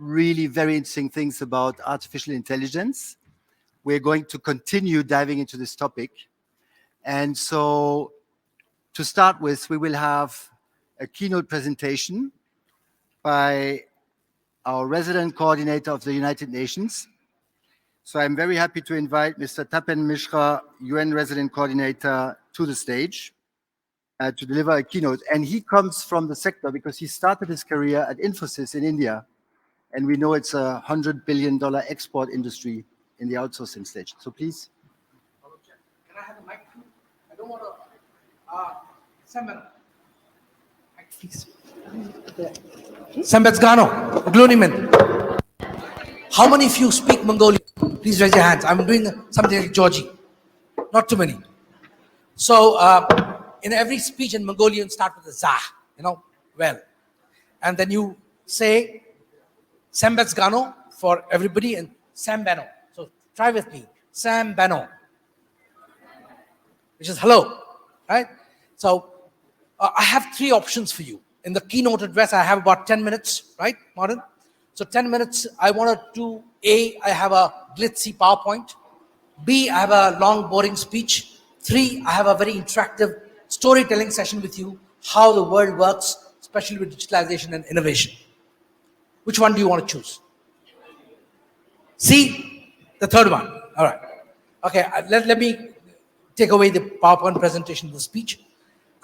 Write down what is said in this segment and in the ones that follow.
really very interesting things about artificial intelligence. We're going to continue diving into this topic. And so to start with, we will have a keynote presentation by our resident coordinator of the United Nations. So I'm very happy to invite Mr. Tapan Mishra, UN resident coordinator, to the stage to deliver a keynote. And he comes from the sector because he started his career at Infosys in India. And we know it's a $100 billion export industry in the outsourcing stage. So please. Can I have a mic? I don't want to. Sambat. Please. Sambat Gano, Gluniman. How many of you speak Mongolian? Please raise your hands. I'm doing something like Georgie. Not too many. So, in every speech in Mongolian, start with a za, well. And then you say Sambats Gano for everybody and Sambano. So try with me. Sambano. Which is hello, right? So I have three options for you. In the keynote address, I have about 10 minutes, right, Martin? So 10 minutes, I want to do A, I have a glitzy PowerPoint. B, I have a long, boring speech. 3, I have a very interactive storytelling session with you, how the world works, especially with digitalization and innovation. Which one do you want to choose? C, the third one. All right. Okay, let me take away the PowerPoint presentation of the speech.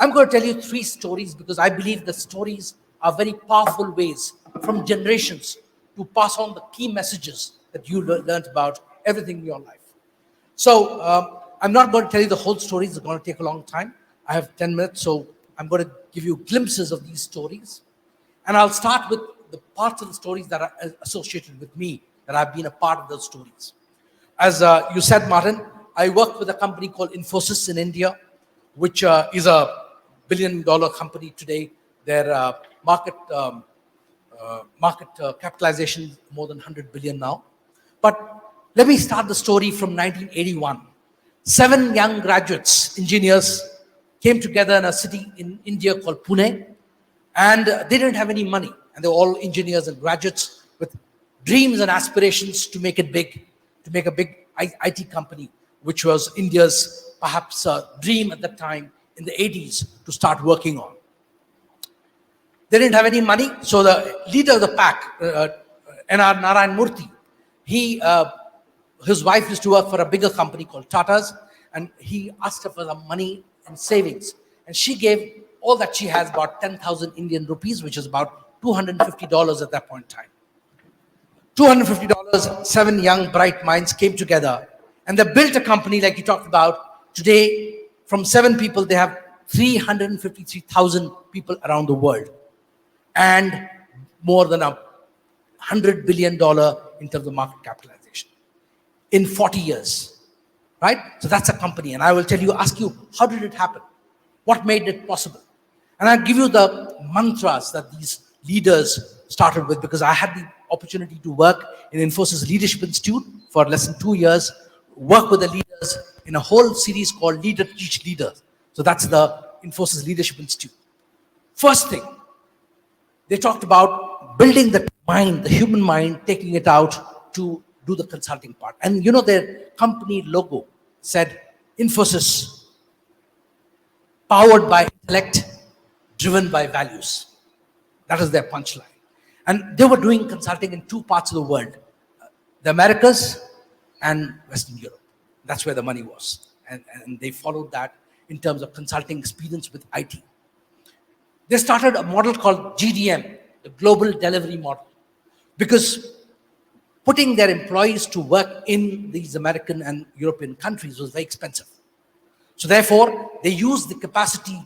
I'm going to tell you 3 stories because I believe the stories are very powerful ways from generations to pass on the key messages that you learned about everything in your life. So I'm not going to tell you the whole stories. It's going to take a long time. I have 10 minutes, so I'm going to give you glimpses of these stories. And I'll start with the parts of the stories that are associated with me, that I've been a part of those stories. As you said, Martin, I work with a company called Infosys in India, which is a billion-dollar company today. Their market capitalization more than 100 billion now. But let me start the story from 1981. 7 young graduates, engineers, came together in a city in India called Pune, and they didn't have any money. And they were all engineers and graduates with dreams and aspirations to make it big, to make a big IT company, which was India's perhaps dream at that time in the 80s to start working on. They didn't have any money, so the leader of the pack, N.R. Narayan Murthy, his wife used to work for a bigger company called Tata's, and he asked her for some money and savings. And she gave all that she has, about 10,000 Indian rupees, which is about $250 at that point in time. $250, 7 young, bright minds came together, and they built a company like you talked about. Today, from 7 people, they have 353,000 people around the world, and more than $100 billion in terms of market capitalization in 40 years, right? So that's a company. And I will ask you, how did it happen? What made it possible? And I'll give you the mantras that these leaders started with, because I had the opportunity to work in Infosys Leadership Institute for less than 2 years, work with the leaders in a whole series called Leader Teach Leaders. So that's the Infosys Leadership Institute. First thing, they talked about building the mind, the human mind, taking it out to do the consulting part. And their company logo said Infosys, powered by intellect, driven by values. That is their punchline. And they were doing consulting in 2 parts of the world, the Americas and Western Europe. That's where the money was. And they followed that in terms of consulting experience with IT. They started a model called GDM, the Global Delivery Model, because putting their employees to work in these American and European countries was very expensive. So therefore, they used the capacity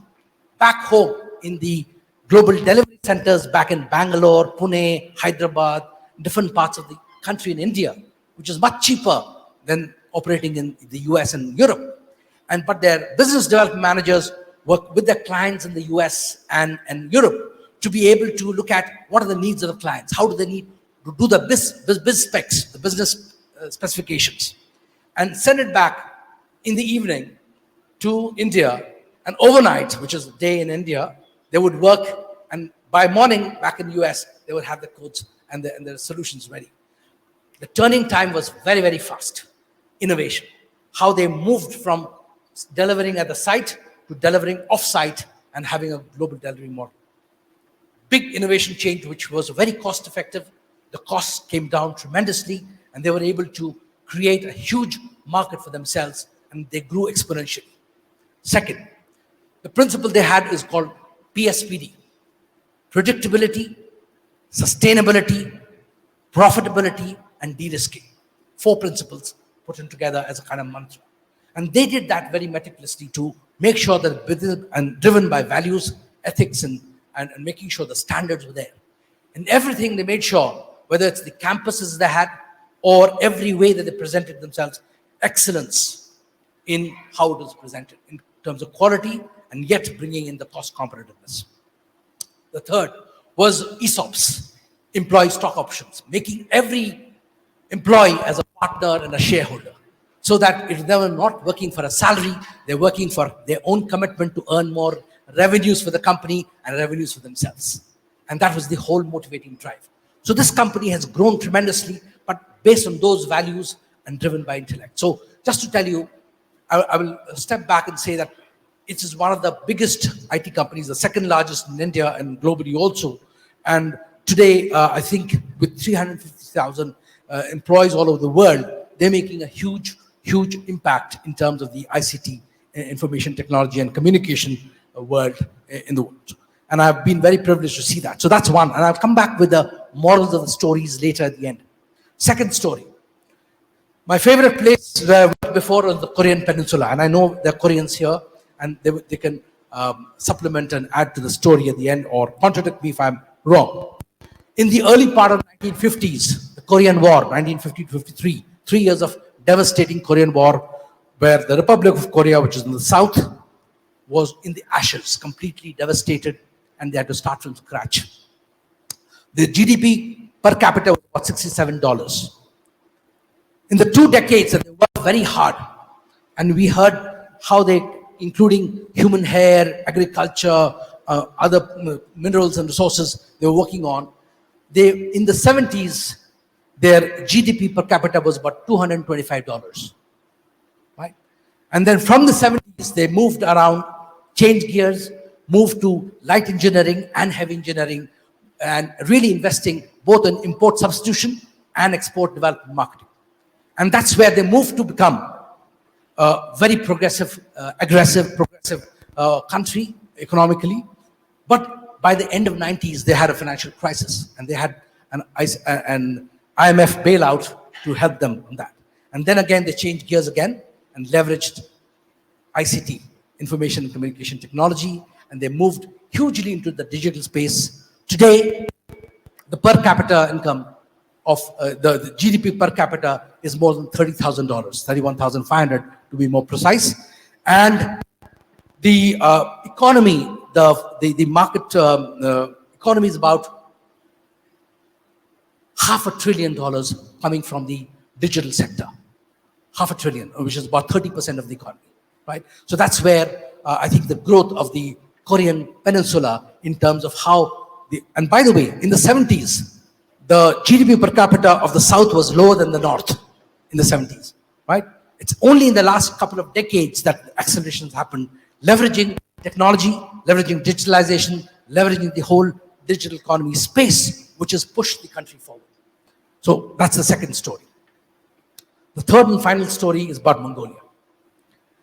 back home in the global delivery centers back in Bangalore, Pune, Hyderabad, different parts of the country in India, which is much cheaper than operating in the US and Europe. But their business development managers work with their clients in the US and Europe to be able to look at what are the needs of the clients, how do they need to do the biz specs, the business specifications, and send it back in the evening to India. And overnight, which is a day in India, they would work, and by morning back in the US, they would have the codes and the solutions ready. The turning time was very, very fast. Innovation. How they moved from delivering at the site to delivering off-site and having a global delivery model. Big innovation change, which was very cost effective. The costs came down tremendously, and they were able to create a huge market for themselves, and they grew exponentially. Second, the principle they had is called PSPD. Predictability, sustainability, profitability, and de-risking. 4 principles put in together as a kind of mantra. And they did that very meticulously to make sure that business and driven by values, ethics, and making sure the standards were there. In everything, they made sure, whether it's the campuses they had or every way that they presented themselves, excellence in how it was presented in terms of quality and yet bringing in the cost competitiveness. The third was ESOPs, employee stock options, making every employee as a partner and a shareholder, so that if they were not working for a salary, they're working for their own commitment to earn more revenues for the company and revenues for themselves. And that was the whole motivating drive. So this company has grown tremendously, but based on those values and driven by intellect. So just to tell you, I will step back and say that it is one of the biggest IT companies, the second largest in India and globally also. And today, I think with 350,000 employees all over the world, they're making a huge impact in terms of the ICT, information technology and communication world in the world. And I've been very privileged to see that. So that's one. And I'll come back with the morals of the stories later at the end. Second story. My favorite place where I worked before was the Korean Peninsula. And I know there are Koreans here, and they can supplement and add to the story at the end or contradict me if I'm wrong. In the early part of 1950s, the Korean War, 1950 to 53, 3 years of devastating Korean War, where the Republic of Korea, which is in the south, was in the ashes, completely devastated, and they had to start from scratch. The GDP per capita was about $67. In the 2 decades, they worked very hard, and we heard how they, including human hair, agriculture, other minerals and resources they were working on. In the 70s, their GDP per capita was about $225, right? And then from the 70s, they moved around, changed gears, moved to light engineering and heavy engineering, and really investing both in import substitution and export development marketing. And that's where they moved to become a very progressive, aggressive, progressive country economically. But by the end of 90s, they had a financial crisis, and they had an IMF bailout to help them on that. And then again, they changed gears again and leveraged ICT, information and communication technology, and they moved hugely into the digital space. Today, the per capita income of the GDP per capita is more than $30,000, $31,500 to be more precise. And the economy, the market economy is about $500 billion coming from the digital sector. $500 billion, which is about 30% of the economy, right? So that's where I think the growth of the Korean Peninsula in terms of how and by the way, in the 70s, the GDP per capita of the South was lower than the North in the 70s, right? It's only in the last couple of decades that accelerations happened, leveraging technology, leveraging digitalization, leveraging the whole digital economy space, which has pushed the country forward. So that's the second story. The third and final story is about Mongolia,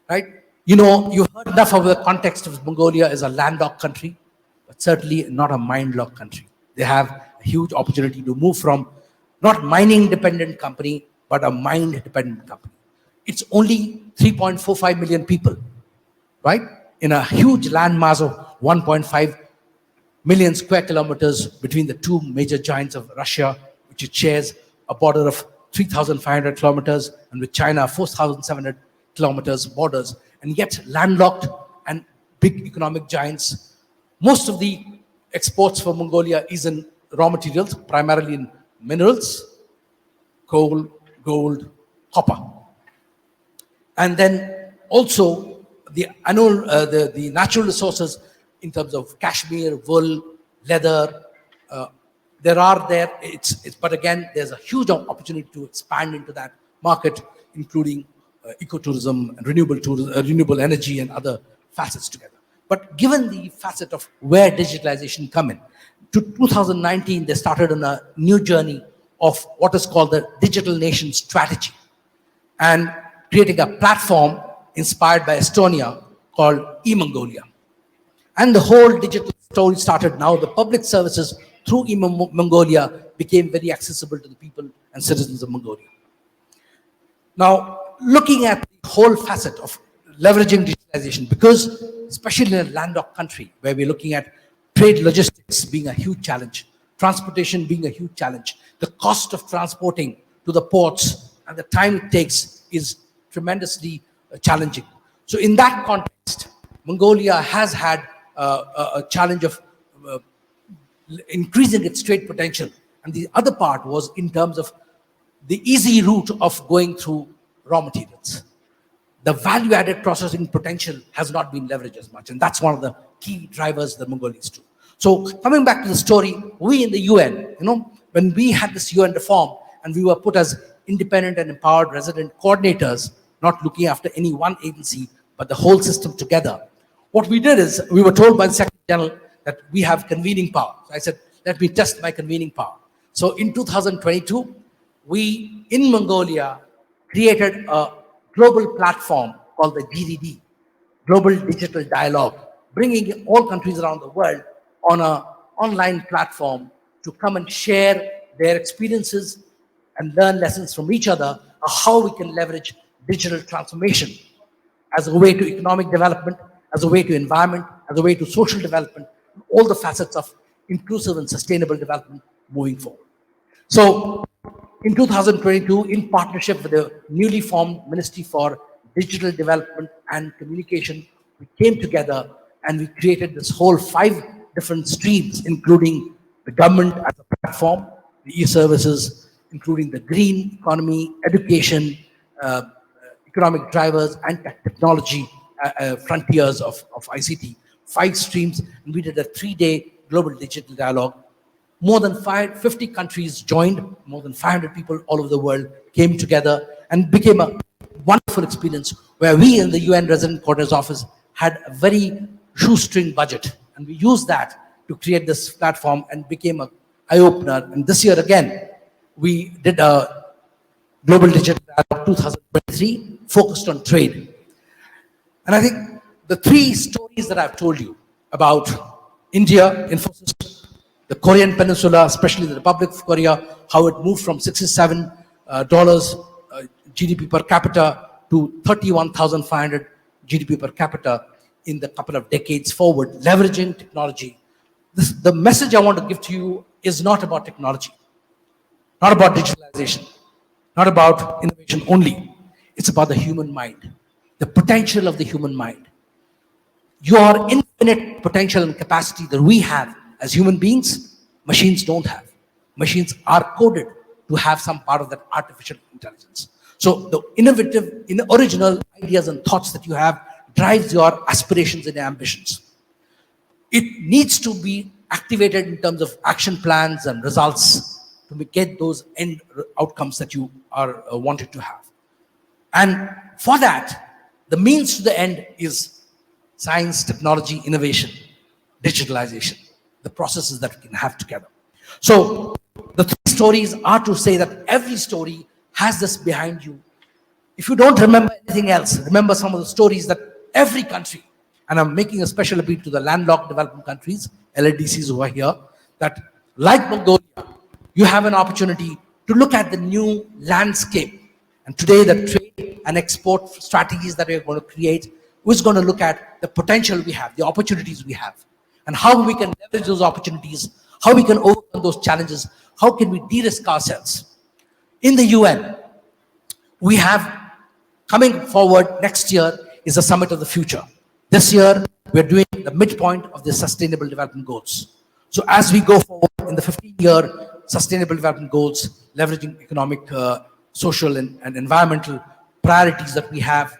right? You know, you've heard enough of the context of Mongolia as a landlocked country, but certainly not a mind-locked country. They have a huge opportunity to move from not mining-dependent company, but a mind-dependent company. It's only 3.45 million people, right? In a huge landmass of 1.5 million square kilometers between the two major giants of Russia, which it shares a border of 3,500 kilometers, and with China, 4,700 kilometers borders, and yet landlocked and big economic giants. Most of the exports for Mongolia is in raw materials, primarily in minerals, coal, gold, copper. And then also the natural resources in terms of cashmere, wool, leather, but again, there's a huge opportunity to expand into that market, including ecotourism and renewable energy and other facets together. But given the facet of where digitalization come in, to 2019, they started on a new journey of what is called the Digital Nation Strategy, and creating a platform inspired by Estonia called eMongolia. And the whole digital story started now. The public services through eMongolia became very accessible to the people and citizens of Mongolia. Now, looking at the whole facet of leveraging digitalization, because especially in a landlocked country where we're looking at trade logistics being a huge challenge, transportation being a huge challenge, the cost of transporting to the ports and the time it takes is tremendously challenging. So in that context, Mongolia has had a challenge of increasing its trade potential. And the other part was in terms of the easy route of going through raw materials. The value-added processing potential has not been leveraged as much. And that's one of the key drivers that Mongolia is to. So coming back to the story, we in the UN, when we had this UN reform and we were put as independent and empowered resident coordinators, not looking after any one agency, but the whole system together. What we did is, we were told by the Secretary General that we have convening power. So I said, let me test my convening power. So in 2022, we, in Mongolia, created a global platform called the GDD, Global Digital Dialogue, bringing all countries around the world on an online platform to come and share their experiences and learn lessons from each other of how we can leverage digital transformation as a way to economic development, as a way to environment, as a way to social development, all the facets of inclusive and sustainable development moving forward. So in 2022, in partnership with the newly formed Ministry for Digital Development and Communication, we came together and we created this whole 5 different streams, including the government as a platform, the e-services, including the green economy, education, economic drivers, and technology frontiers of ICT. 5 streams, and we did a 3-day global digital dialogue. More than 50 countries joined, more than 500 people all over the world came together and became a wonderful experience where we in the UN Resident Coordinator's Office had a very shoestring budget. And we used that to create this platform and became an eye-opener. And this year again, we did a Global Digital Dialogue 2023 focused on trade. And I think the 3 stories that I've told you about India, Infosys, the Korean Peninsula, especially the Republic of Korea, how it moved from $67 GDP per capita to 31,500 GDP per capita in the couple of decades forward, leveraging technology. The message I want to give to you is not about technology, not about digitalization, not about innovation only. It's about the human mind, the potential of the human mind. Your infinite potential and capacity that we have as human beings, machines don't have. Machines are coded to have some part of that artificial intelligence. So the innovative, original ideas and thoughts that you have drives your aspirations and ambitions. It needs to be activated in terms of action plans and results to get those end outcomes that you are wanted to have. And for that, the means to the end is science, technology, innovation, digitalization, the processes that we can have together. So the 3 stories are to say that every story has this behind you. If you don't remember anything else, remember some of the stories that every country, and I'm making a special appeal to the landlocked developing countries, LADCs who are here, that like Mongolia, you have an opportunity to look at the new landscape. And today the trade and export strategies that we're going to create is going to look at the potential we have, the opportunities we have, and how we can leverage those opportunities, how we can overcome those challenges, how can we de-risk ourselves. In the UN, we have coming forward next year is the Summit of the Future. This year, we're doing the midpoint of the Sustainable Development Goals. So as we go forward in the 15-year Sustainable Development Goals, leveraging economic, social, and environmental priorities that we have,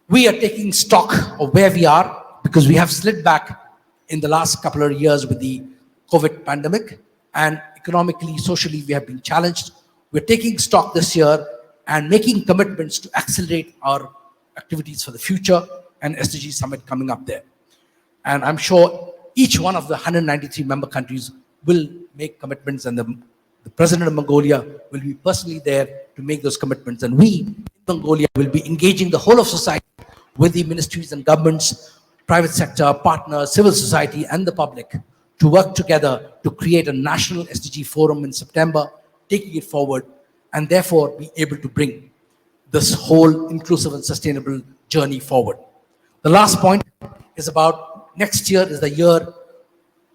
we are taking stock of where we are because we have slid back in the last couple of years with the COVID pandemic. and economically, socially, we have been challenged. We're taking stock this year and making commitments to accelerate our activities for the future, and SDG Summit coming up there. And I'm sure each one of the 193 member countries will make commitments, and the President of Mongolia will be personally there to make those commitments. And we in Mongolia will be engaging the whole of society with the ministries and governments, private sector, partners, civil society, and the public to work together to create a national SDG forum in September, taking it forward, and therefore be able to bring this whole inclusive and sustainable journey forward. The last point is about next year is the year,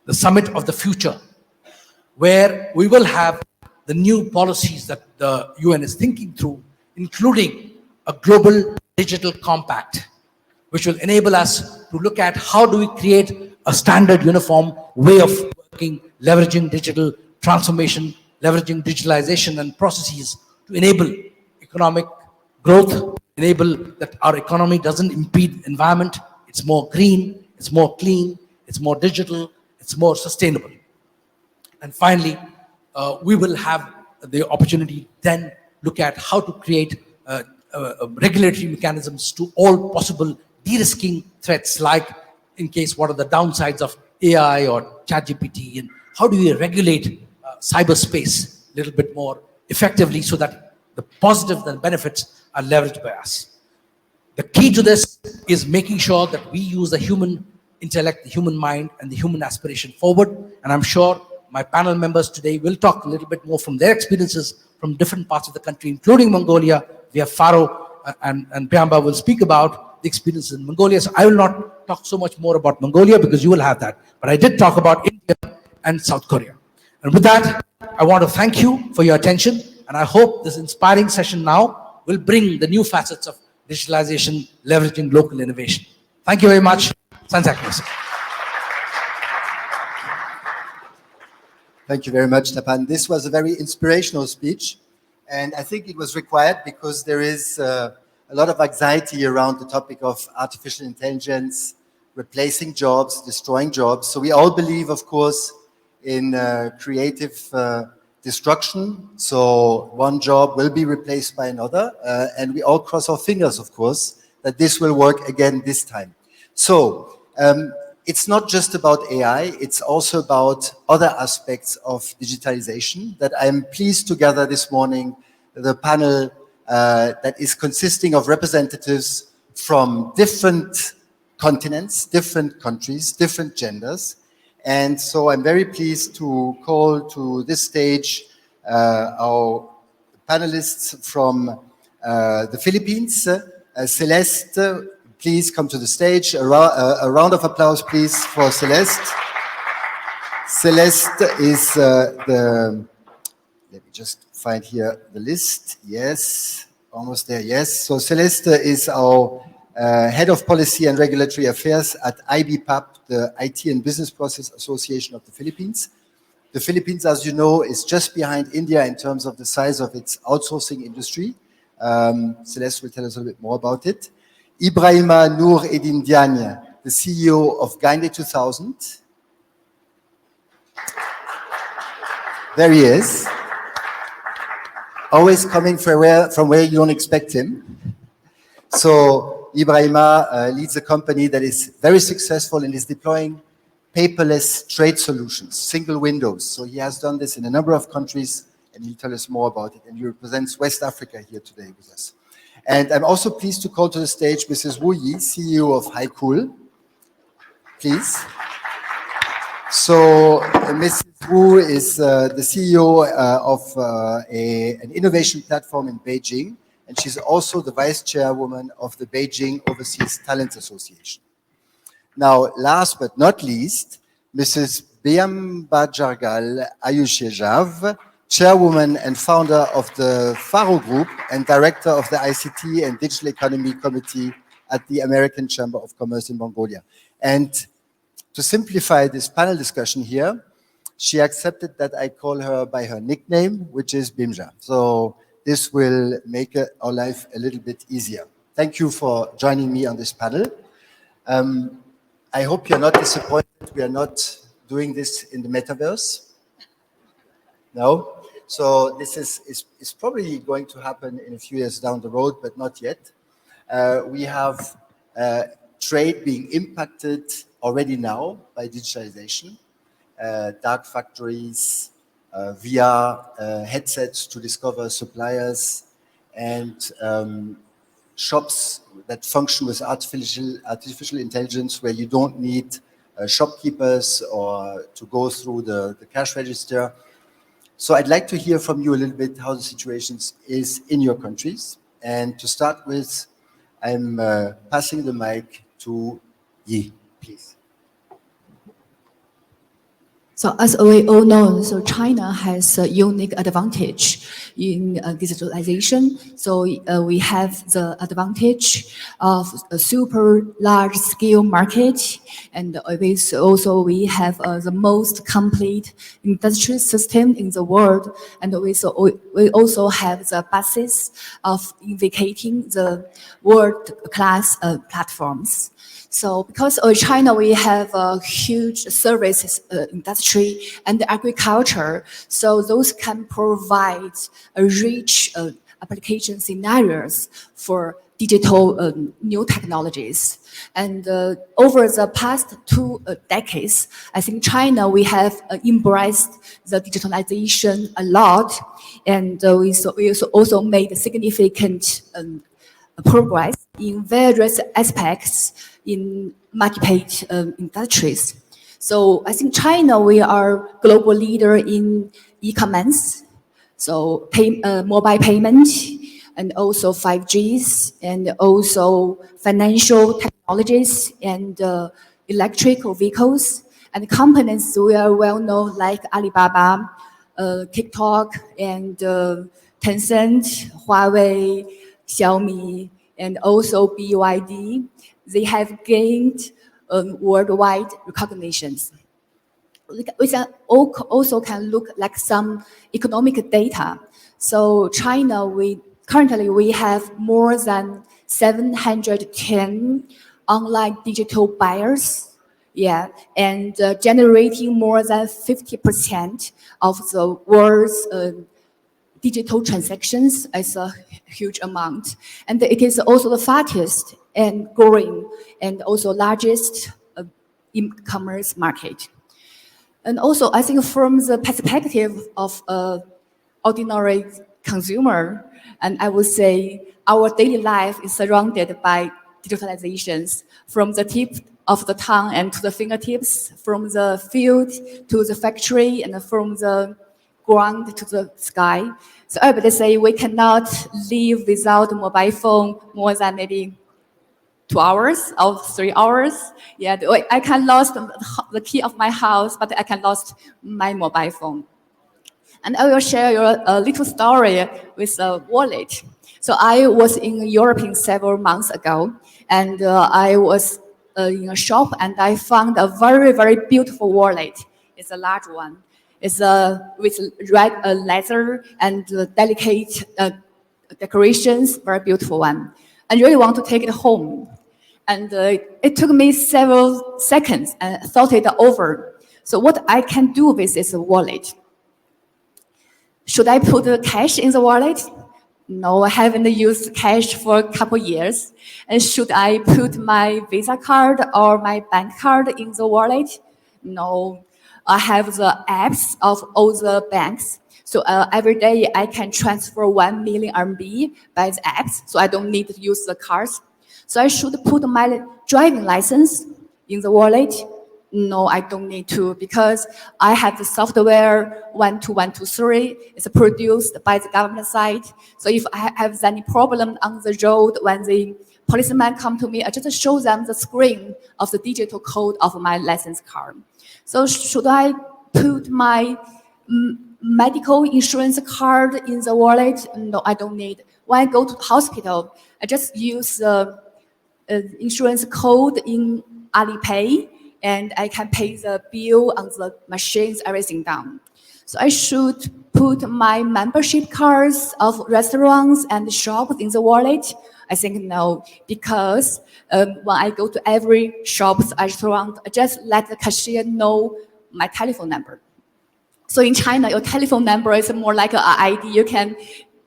the Summit of the Future, where we will have the new policies that the UN is thinking through, including a global digital compact, which will enable us to look at how do we create a standard uniform way of working, leveraging digital transformation, leveraging digitalization and processes to enable economic growth, enable that our economy doesn't impede environment, it's more green, it's more clean, it's more digital, it's more sustainable. And finally, we will have the opportunity then look at how to create regulatory mechanisms to all possible de-risking threats, like in case what are the downsides of AI or ChatGPT, and how do we regulate cyberspace a little bit more effectively so that the positives and benefits are leveraged by us. The key to this is making sure that we use the human intellect, the human mind, and the human aspiration forward. And I'm sure my panel members today will talk a little bit more from their experiences from different parts of the country, including Mongolia. We have Faro and Pyamba will speak about the experiences in Mongolia. So I will not talk so much more about Mongolia because you will have that. But I did talk about India and South Korea. And with that, I want to thank you for your attention. And I hope this inspiring session now will bring the new facets of digitalization, leveraging local innovation. Thank you very much. Sansak. Thank you very much, Tapan. This was a very inspirational speech, and I think it was required because there is a lot of anxiety around the topic of artificial intelligence, replacing jobs, destroying jobs. So we all believe, of course, in creative destruction. So one job will be replaced by another, and we all cross our fingers, of course, that this will work again this time. So it's not just about AI, it's also about other aspects of digitalization that I'm pleased to gather this morning, the panel that is consisting of representatives from different continents, different countries, different genders. And so I'm very pleased to call to this stage our panelists from the Philippines. Celeste, please come to the stage. A round of applause, please, for Celeste. Celeste is let me just find here the list. Yes, almost there, yes. So Celeste is our Head of Policy and Regulatory Affairs at IBPAP, the IT and Business Process Association of the Philippines. The Philippines, as you know, is just behind India in terms of the size of its outsourcing industry. Celeste will tell us a little bit more about it. Ibrahima Noor Edin Diagne, the CEO of Gainde 2000. There he is. Always coming from where you don't expect him. So Ibrahima leads a company that is very successful and is deploying paperless trade solutions, single windows. So he has done this in a number of countries, and he'll tell us more about it. And he represents West Africa here today with us. And I'm also pleased to call to the stage Mrs. Wu Yi, CEO of Haikul. Please. So Mrs. Wu is the CEO of an innovation platform in Beijing, and she's also the vice chairwoman of the Beijing Overseas Talent Association. Now, last but not least, Mrs. Byamba Jargal Ayushejav, chairwoman and founder of the Faro Group and director of the ICT and Digital Economy Committee at the American Chamber of Commerce in Mongolia. And to simplify this panel discussion here, she accepted that I call her by her nickname, which is Bimja. So this will make our life a little bit easier. Thank you for joining me on this panel. I hope you're not disappointed we are not doing this in the metaverse. No? So this is probably going to happen in a few years down the road, but not yet. We have trade being impacted already now by digitalization. Dark factories, VR headsets to discover suppliers, and shops that function with artificial intelligence, where you don't need shopkeepers or to go through the cash register. So I'd like to hear from you a little bit how the situation is in your countries. And to start with, I'm passing the mic to Yi, please. So as we all know, so China has a unique advantage in digitalization. So we have the advantage of a super large scale market, and we have the most complete industry system in the world, and we also have the basis of indicating the world-class platforms. So because of China, we have a huge services industry and agriculture. So those can provide a rich application scenarios for digital new technologies. And over the past 2 decades, I think China, we have embraced the digitalization a lot. And we also made significant progress in various aspects in market industries. So I think China, we are global leader in e-commerce, so mobile payment, and also 5Gs, and also financial technologies and electrical vehicles. And companies we are well known like Alibaba, TikTok, and Tencent, Huawei, Xiaomi, and also BYD, they have gained worldwide recognitions. We can also look like some economic data. So China, currently we have more than 710 online digital buyers, yeah, and generating more than 50% of the world's digital transactions is a huge amount. And it is also the fastest and growing and also largest e-commerce market. And also, I think from the perspective of an ordinary consumer, and I would say our daily life is surrounded by digitalizations from the tip of the tongue and to the fingertips, from the field to the factory, and from the ground to the sky. So everybody say we cannot live without a mobile phone more than maybe 2 hours or 3 hours. Yeah, I can lose the key of my house, but I can lose my mobile phone. And I will share a little story with a wallet. So I was in Europe several months ago, and I was in a shop, and I found a very, very beautiful wallet. It's a large one. It's with red leather and delicate decorations, very beautiful one. I really want to take it home. And it took me several seconds and thought it over. So what I can do with this wallet? Should I put the cash in the wallet? No, I haven't used cash for a couple years. And should I put my Visa card or my bank card in the wallet? No, I have the apps of all the banks. So every day I can transfer 1 million RMB by the apps, so I don't need to use the cards. So I should put my driving license in the wallet. No, I don't need to, because I have the software 12123. It's produced by the government side. So if I have any problem on the road, when the policeman come to me, I just show them the screen of the digital code of my license card. So should I put my medical insurance card in the wallet? No, I don't need. When I go to the hospital, I just use the insurance code in Alipay, and I can pay the bill on the machines, everything down. So I should put my membership cards of restaurants and shops in the wallet? I think no, because when I go to every shop, restaurant, I just let the cashier know my telephone number. So in China, your telephone number is more like an ID. You can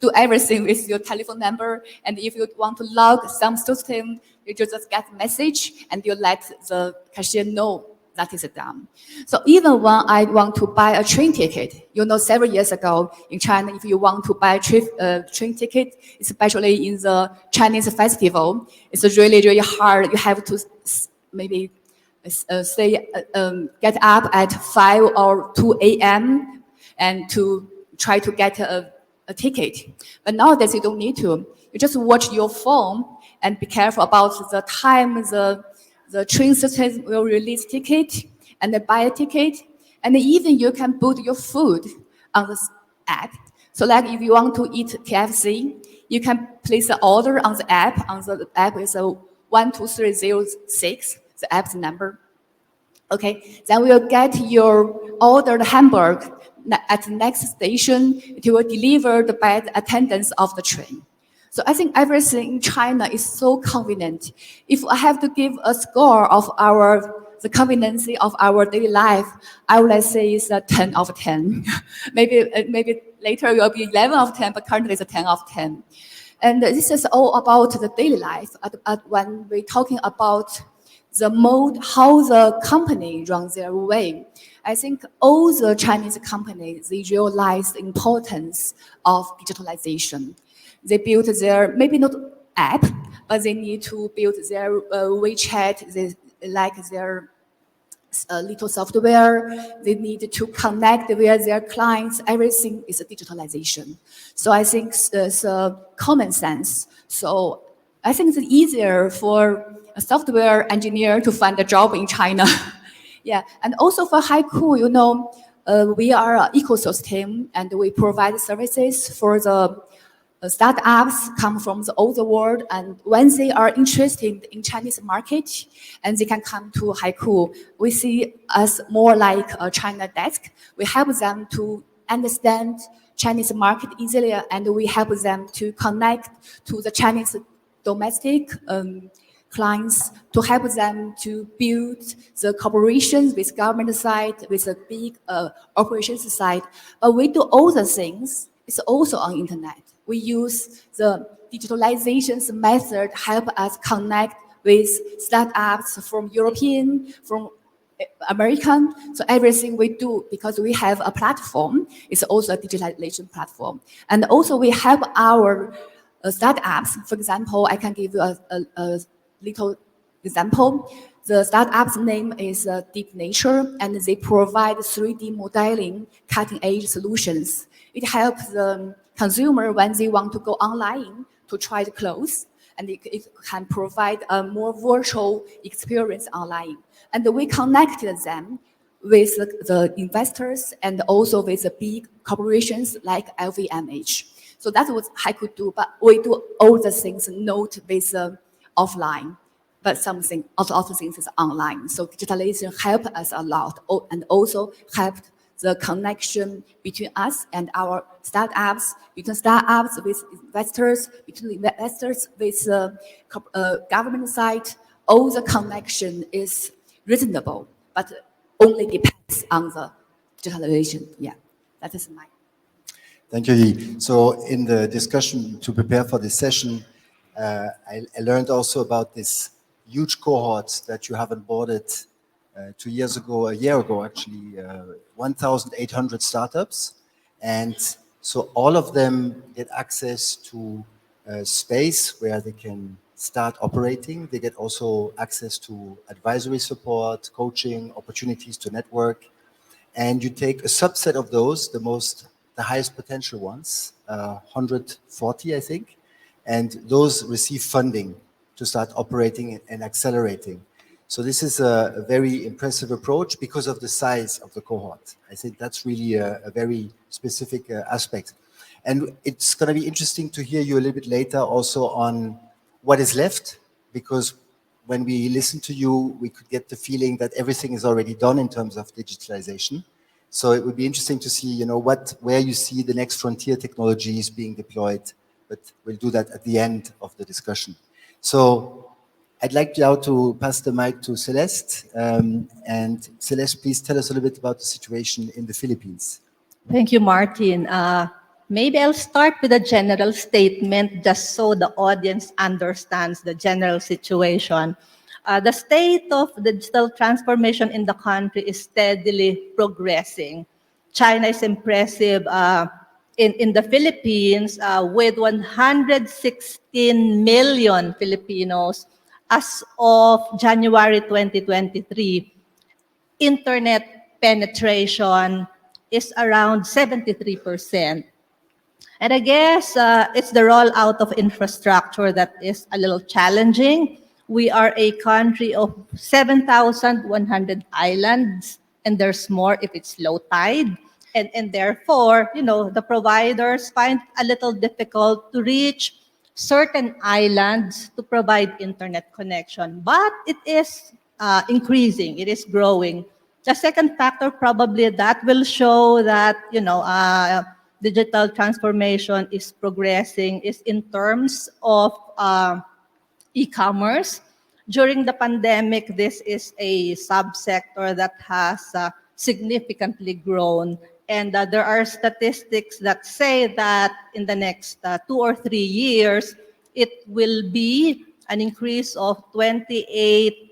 do everything with your telephone number. And if you want to log some system, you just get a message and you let the cashier know that is done. So even when I want to buy a train ticket, several years ago in China, if you want to buy a train ticket, especially in the Chinese festival, it's really, really hard. You have to maybe get up at 5 or 2 a.m. and to try to get a ticket. But nowadays you don't need to. You just watch your phone and be careful about the time the train system will release ticket and then buy a ticket. And even you can put your food on this app. So like if you want to eat KFC, you can place an order on the app. On the app is 12306, the app's number. Okay, then we'll get your ordered hamburger at the next station. It will deliver by the attendants of the train. So I think everything in China is so convenient. If I have to give a score of the convenience of our daily life, I would say it's a 10 out of 10. maybe later it will be 11 out of 10, but currently it's a 10 out of 10. And this is all about the daily life. When we're talking about the mode, how the company runs their way, I think all the Chinese companies, they realize the importance of digitalization. They build their, maybe not app, but they need to build their WeChat, their little software. They need to connect with their clients. Everything is a digitalization. So I think it's common sense. So I think it's easier for a software engineer to find a job in China. Yeah, and also for Haiku, we are an ecosystem and we provide services for the startups come from the older world, and when they are interested in Chinese market and they can come to Haiku, we see us more like a China desk. We help them to understand Chinese market easily, and we help them to connect to the Chinese domestic clients, to help them to build the cooperations with government side, with the big operations side. But we do all the things. It's also on internet. We use the digitalization method help us connect with startups from European, from American. So everything we do, because we have a platform, is also a digitalization platform. And also we help our startups. For example, I can give you a little example. The startup's name is Deep Nature, and they provide 3D modeling cutting-edge solutions. It helps the consumer when they want to go online to try the clothes, and it can provide a more virtual experience online. And we connected them with the investors and also with the big corporations like LVMH. So that's what I could do, but we do all the things not with offline, but something, other things is online. So digitalization helped us a lot, and also helped the connection between us and our startups, between startups with investors, between investors with government side. All the connection is reasonable, but only depends on the digitalization. Yeah, that is my. Thank you, Yi. So in the discussion to prepare for this session, I learned also about this huge cohort that you have onboarded 2 years ago, a year ago actually, 1,800 startups. And so all of them get access to a space where they can start operating. They get also access to advisory support, coaching, opportunities to network. And you take a subset of those, the highest potential ones, 140, I think, and those receive funding to start operating and accelerating. So this is a very impressive approach because of the size of the cohort. I think that's really a very specific aspect. And it's going to be interesting to hear you a little bit later also on what is left, because when we listen to you, we could get the feeling that everything is already done in terms of digitalization. So it would be interesting to see, where you see the next frontier technologies being deployed, but we'll do that at the end of the discussion. So I'd like now to pass the mic to Celeste. And Celeste, please tell us a little bit about the situation in the Philippines. Thank you, Martin. Maybe I'll start with a general statement just so the audience understands the general situation. The state of digital transformation in the country is steadily progressing. China is impressive in the Philippines with 116 million Filipinos as of January 2023. Internet penetration is around 73%. And I guess it's the rollout of infrastructure that is a little challenging. We are a country of 7,100 islands, and there's more if it's low tide. And therefore, the providers find a little difficult to reach certain islands to provide internet connection. But it is increasing, it is growing. The second factor probably that will show that, digital transformation is progressing is in terms of e-commerce. During the pandemic, this is a subsector that has significantly grown. And there are statistics that say that in the next 2 or 3 years, it will be an increase of 28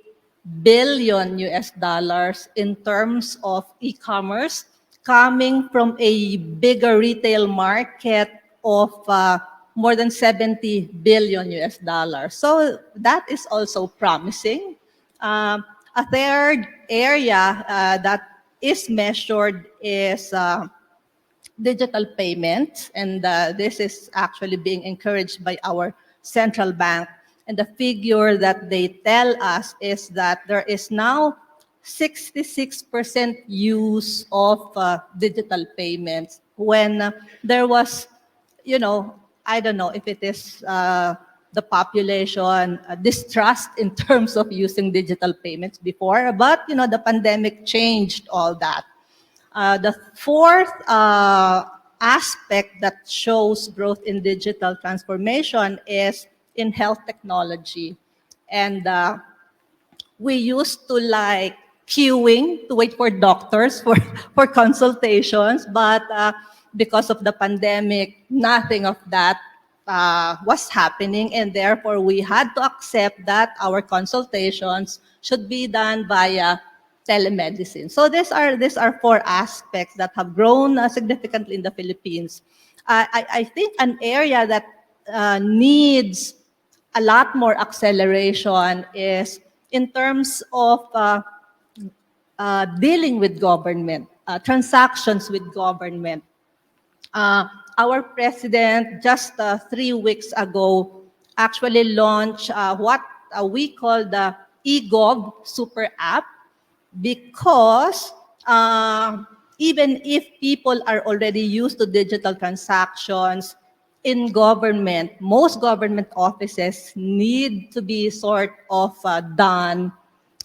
billion US dollars in terms of e-commerce, coming from a bigger retail market of more than 70 billion US dollars. So that is also promising. A third area that is measured is digital payments, and this is actually being encouraged by our central bank. And the figure that they tell us is that there is now 66% use of digital payments when there was, I don't know if it is the population distrust in terms of using digital payments before, but the pandemic changed all that. The fourth aspect that shows growth in digital transformation is in health technology. And we used to like queuing to wait for doctors for consultations, but because of the pandemic, nothing of that was happening, and therefore we had to accept that our consultations should be done via telemedicine. So these are 4 aspects that have grown significantly in the Philippines. I think an area that needs a lot more acceleration is in terms of dealing with government, transactions with government. Our president just 3 weeks ago actually launched what we call the eGov Super App, because even if people are already used to digital transactions in government, most government offices need to be sort of done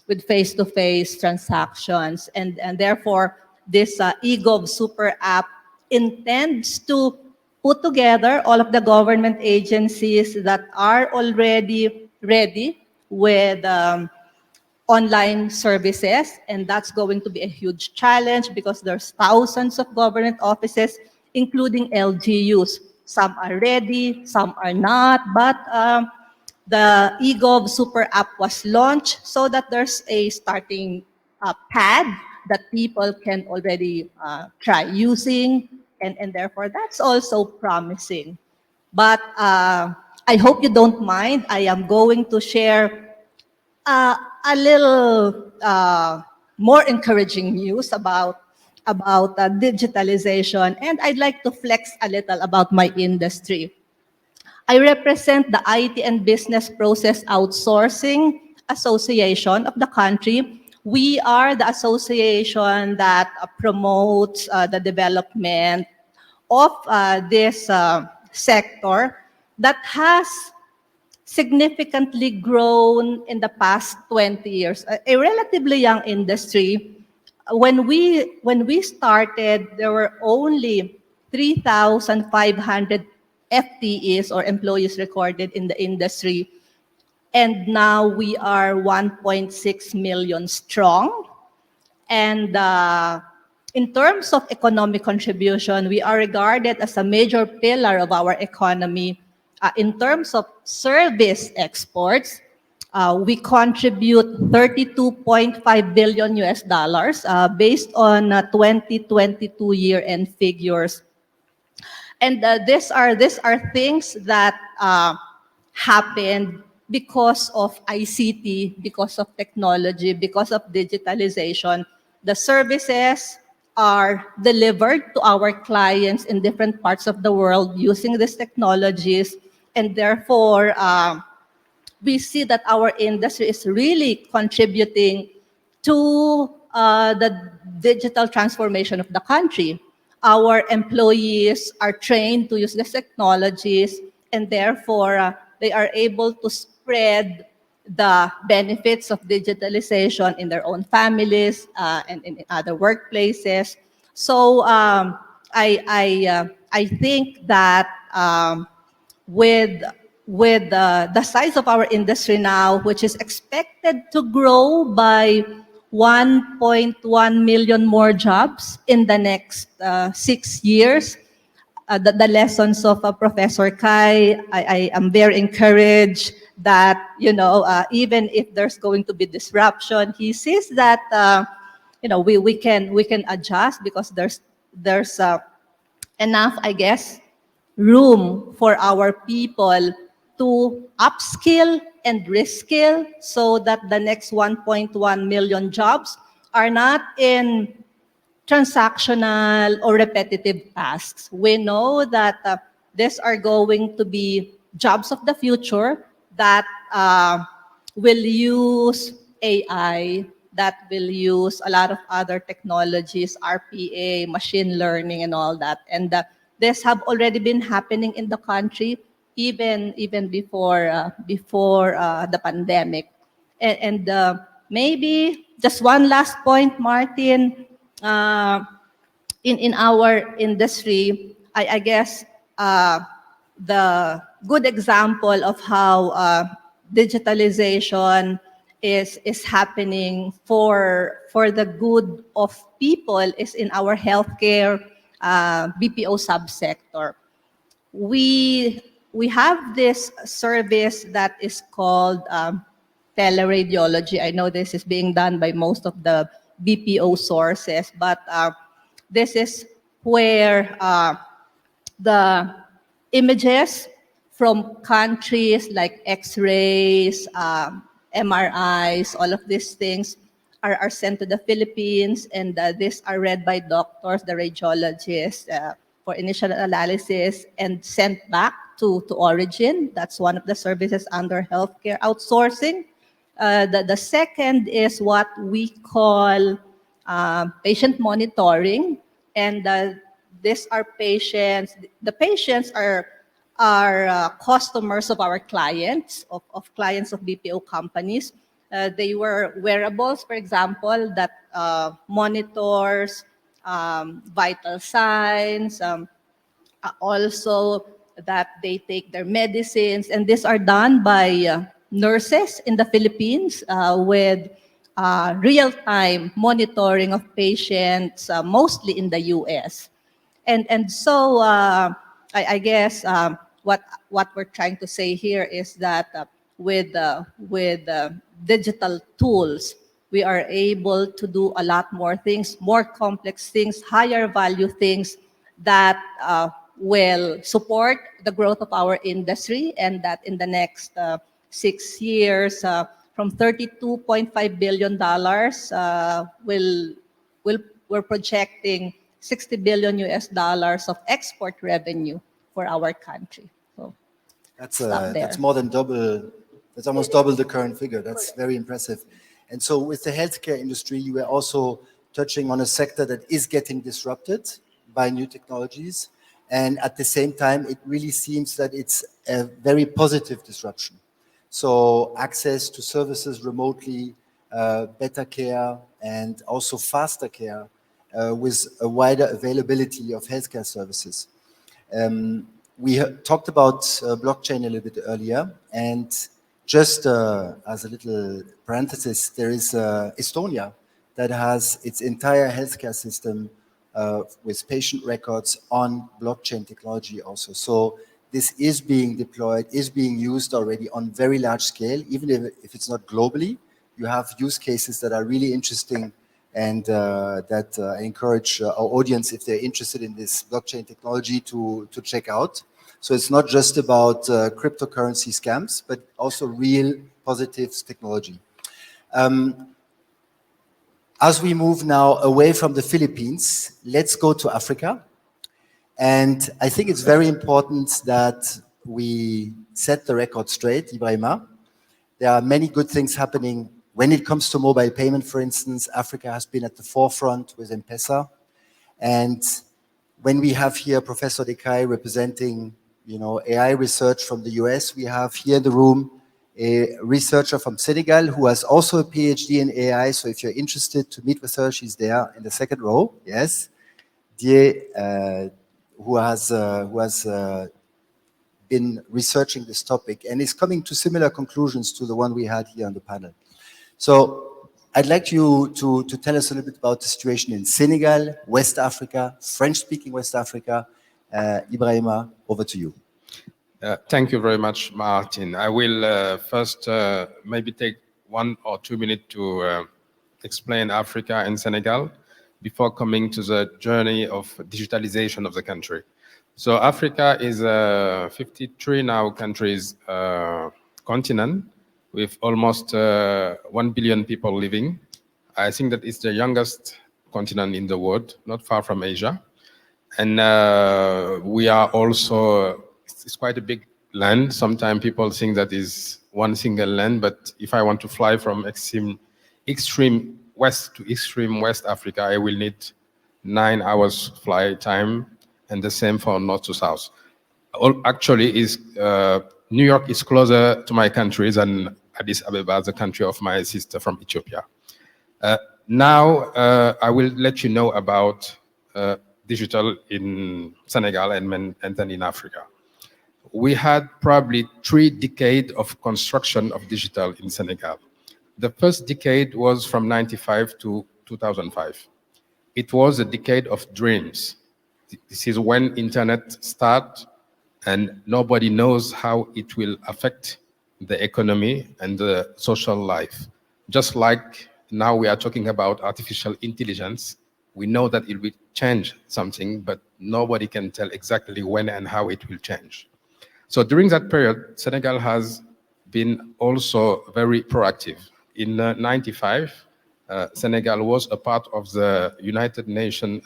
with face-to-face transactions. And therefore, this eGov Super App intends to put together all of the government agencies that are already ready with online services, and that's going to be a huge challenge because there's thousands of government offices, including LGUs. Some are ready, some are not, but the eGov Super App was launched so that there's a starting pad that people can already try using, and therefore that's also promising. But I hope you don't mind. I am going to share a little more encouraging news about digitalization, and I'd like to flex a little about my industry. I represent the IT and Business Process Outsourcing Association of the country. We are the association that promotes the development of this sector that has significantly grown in the past 20 years. A relatively young industry. When we started, there were only 3,500 FTEs or employees recorded in the industry. And now we are 1.6 million strong. And In terms of economic contribution, we are regarded as a major pillar of our economy. In terms of service exports, we contribute 32.5 billion US dollars based on 2022 year-end figures. And these are things that happened because of ICT, because of technology, because of digitalization. The services are delivered to our clients in different parts of the world using these technologies, and therefore we see that our industry is really contributing to the digital transformation of the country. Our employees are trained to use these technologies, and therefore they are able to spread the benefits of digitalization in their own families and in other workplaces. So I think that with the size of our industry now, which is expected to grow by 1.1 million more jobs in the next 6 years. The lessons of Professor Kai, I am very encouraged that, even if there's going to be disruption, he says that, we can adjust because there's enough, I guess, room for our people to upskill and reskill so that the next 1.1 million jobs are not in transactional or repetitive tasks. We know that these are going to be jobs of the future that will use AI, that will use a lot of other technologies, RPA, machine learning, and all that. And this have already been happening in the country even before the pandemic. And maybe just one last point, Martin. In our industry, I guess the good example of how digitalization is happening for the good of people is in our healthcare BPO subsector. We have this service that is called teleradiology. I know this is being done by most of the BPO sources, but this is where the images from countries like X-rays, MRIs, all of these things are sent to the Philippines, and these are read by doctors, the radiologists, for initial analysis and sent back to origin. That's one of the services under healthcare outsourcing. The second is what we call patient monitoring, and these are patients. The patients are customers of our clients, of clients of BPO companies. They were wearables, for example, that monitors vital signs, also that they take their medicines, and these are done by nurses in the Philippines with real-time monitoring of patients, mostly in the US. And so I guess what we're trying to say here is that with digital tools, we are able to do a lot more things, more complex things, higher value things that will support the growth of our industry, and that in the next 6 years, from $32.5 billion, we're projecting 60 billion US dollars of export revenue for our country. So that's more than double. That's almost double the current figure. That's very impressive. And so with the healthcare industry, you were also touching on a sector that is getting disrupted by new technologies. And at the same time, it really seems that it's a very positive disruption. So access to services remotely, better care, and also faster care with a wider availability of healthcare services. We talked about blockchain a little bit earlier, and just as a little parenthesis, there is Estonia that has its entire healthcare system with patient records on blockchain technology also. So this is being deployed, is being used already on very large scale, even if it's not globally. You have use cases that are really interesting, and that I encourage our audience, if they're interested in this blockchain technology, to check out. So it's not just about cryptocurrency scams, but also real positive technology. As we move now away from the Philippines, let's go to Africa. And I think it's very important that we set the record straight, Ibrahima. There are many good things happening. When it comes to mobile payment, for instance, Africa has been at the forefront with M-Pesa. And when we have here Professor Dekai representing, AI research from the US, we have here in the room a researcher from Senegal who has also a PhD in AI. So if you're interested to meet with her, she's there in the second row. Yes, Die, who has been researching this topic and is coming to similar conclusions to the one we had here on the panel. So I'd like you to tell us a little bit about the situation in Senegal, West Africa, French-speaking West Africa. Ibrahima, over to you. Thank you very much, Martin. I will first maybe take 1 or 2 minutes to explain Africa and Senegal before coming to the journey of digitalization of the country. So Africa is a 53 now countries continent with almost 1 billion people living. I think that it's the youngest continent in the world, not far from Asia. And we are also, it's quite a big land. Sometimes people think that is one single land, but if I want to fly from extreme west to extreme West Africa, I will need 9 hours flight time, and the same for north to south. Actually, New York is closer to my country than Addis Ababa, the country of my sister from Ethiopia. Now, I will let you know about digital in Senegal and then in Africa. We had probably 3 decades of construction of digital in Senegal. The first decade was from 95 to 2005. It was a decade of dreams. This is when internet started, and nobody knows how it will affect the economy and the social life. Just like now we are talking about artificial intelligence, we know that it will change something, but nobody can tell exactly when and how it will change. So during that period, Senegal has been also very proactive. In 95, Senegal was a part of the United Nations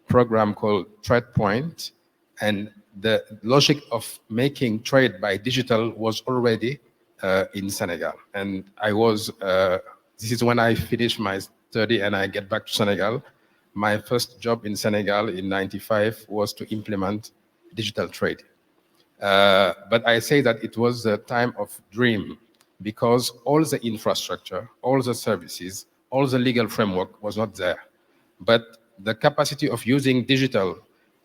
program called Trade Point, and the logic of making trade by digital was already in Senegal. And I was, this is when I finished my study and I get back to Senegal. My first job in Senegal in 95 was to implement digital trade. But I say that it was a time of dream because all the infrastructure, all the services, all the legal framework was not there. But the capacity of using digital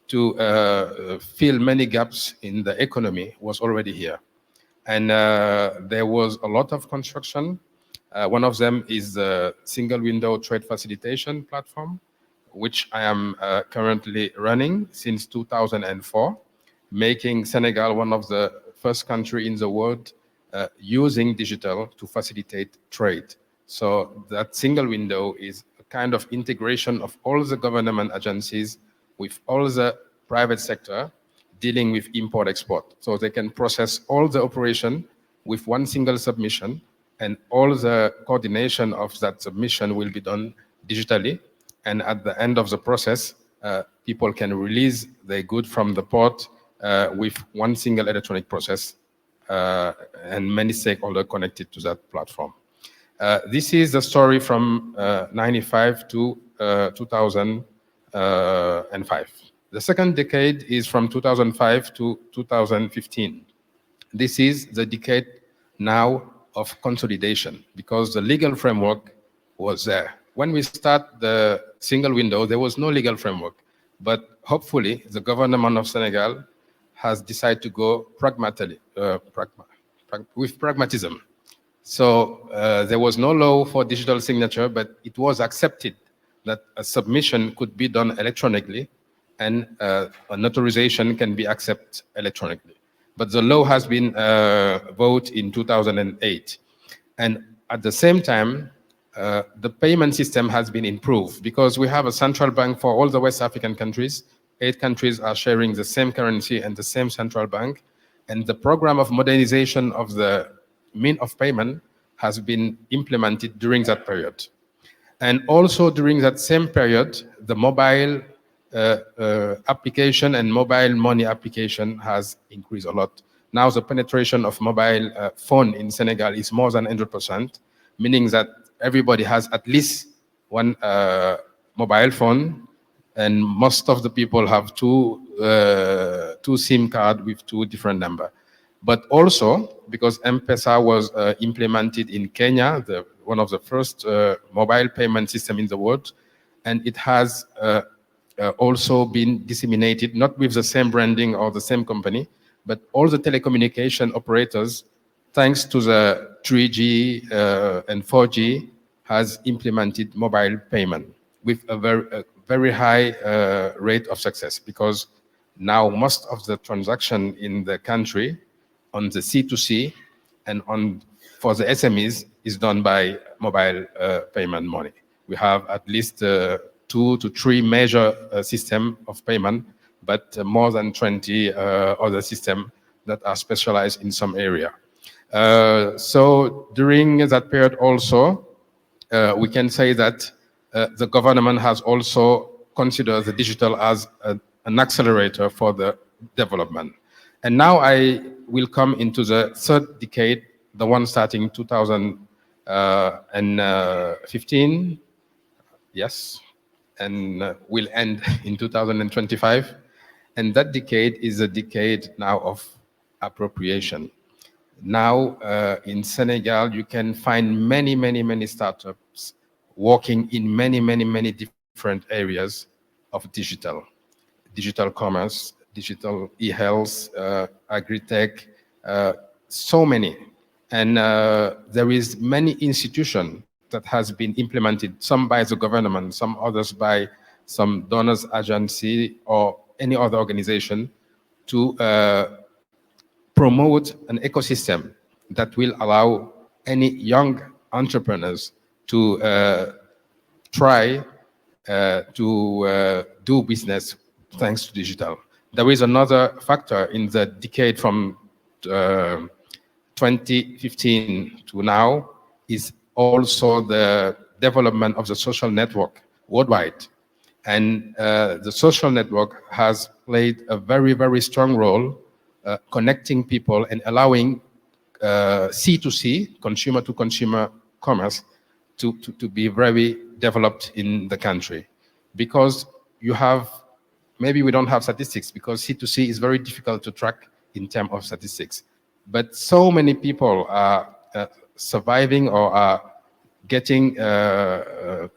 to fill many gaps in the economy was already here. And there was a lot of construction. One of them is the single window trade facilitation platform, which I am currently running since 2004, making Senegal one of the first countries in the world using digital to facilitate trade. So that single window is a kind of integration of all the government agencies with all the private sector dealing with import-export. So they can process all the operation with one single submission, and all the coordination of that submission will be done digitally. And at the end of the process, people can release their good from the port with one single electronic process and many stakeholders connected to that platform. This is the story from 95 to 2005. The second decade is from 2005 to 2015. This is the decade now of consolidation because the legal framework was there. When we start the single window, there was no legal framework, but hopefully the government of Senegal has decided to go with pragmatism. So there was no law for digital signature, but it was accepted that a submission could be done electronically and a notarization can be accepted electronically. But the law has been voted in 2008. And at the same time, the payment system has been improved because we have a central bank for all the West African countries. 8 countries are sharing the same currency and the same central bank. And the program of modernization of the mean of payment has been implemented during that period. And also during that same period, the mobile application and mobile money application has increased a lot. Now the penetration of mobile phone in Senegal is more than 100%, meaning that everybody has at least one mobile phone, and most of the people have two SIM cards with 2 different numbers. But also, because M-Pesa was implemented in Kenya, one of the first mobile payment system in the world, and it has also been disseminated, not with the same branding or the same company, but all the telecommunication operators, thanks to the 3G and 4G, has implemented mobile payment with a very high rate of success, because now most of the transaction in the country on the C2C and for the SMEs is done by mobile payment money. We have at least 2 to 3 major system of payment, but more than 20 other systems that are specialized in some area. So during that period also, we can say that the government has also considered the digital as an accelerator for the development. And now I will come into the 3rd decade, the one starting 2015, yes, and will end in 2025. And that decade is a decade now of appropriation. Now in Senegal, you can find many startups working in many different areas of digital commerce, digital e-health, agri-tech, so many. And there is many institutions that has been implemented, some by the government, some others by some donors agency or any other organization, to promote an ecosystem that will allow any young entrepreneurs to try to do business thanks to digital. There is another factor in the decade from 2015 to now, is also the development of the social network worldwide. And the social network has played a very strong role connecting people and allowing C2C, consumer to consumer commerce, to be very developed in the country. Because you have, maybe we don't have statistics, because C2C is very difficult to track in terms of statistics. But so many people are surviving or are getting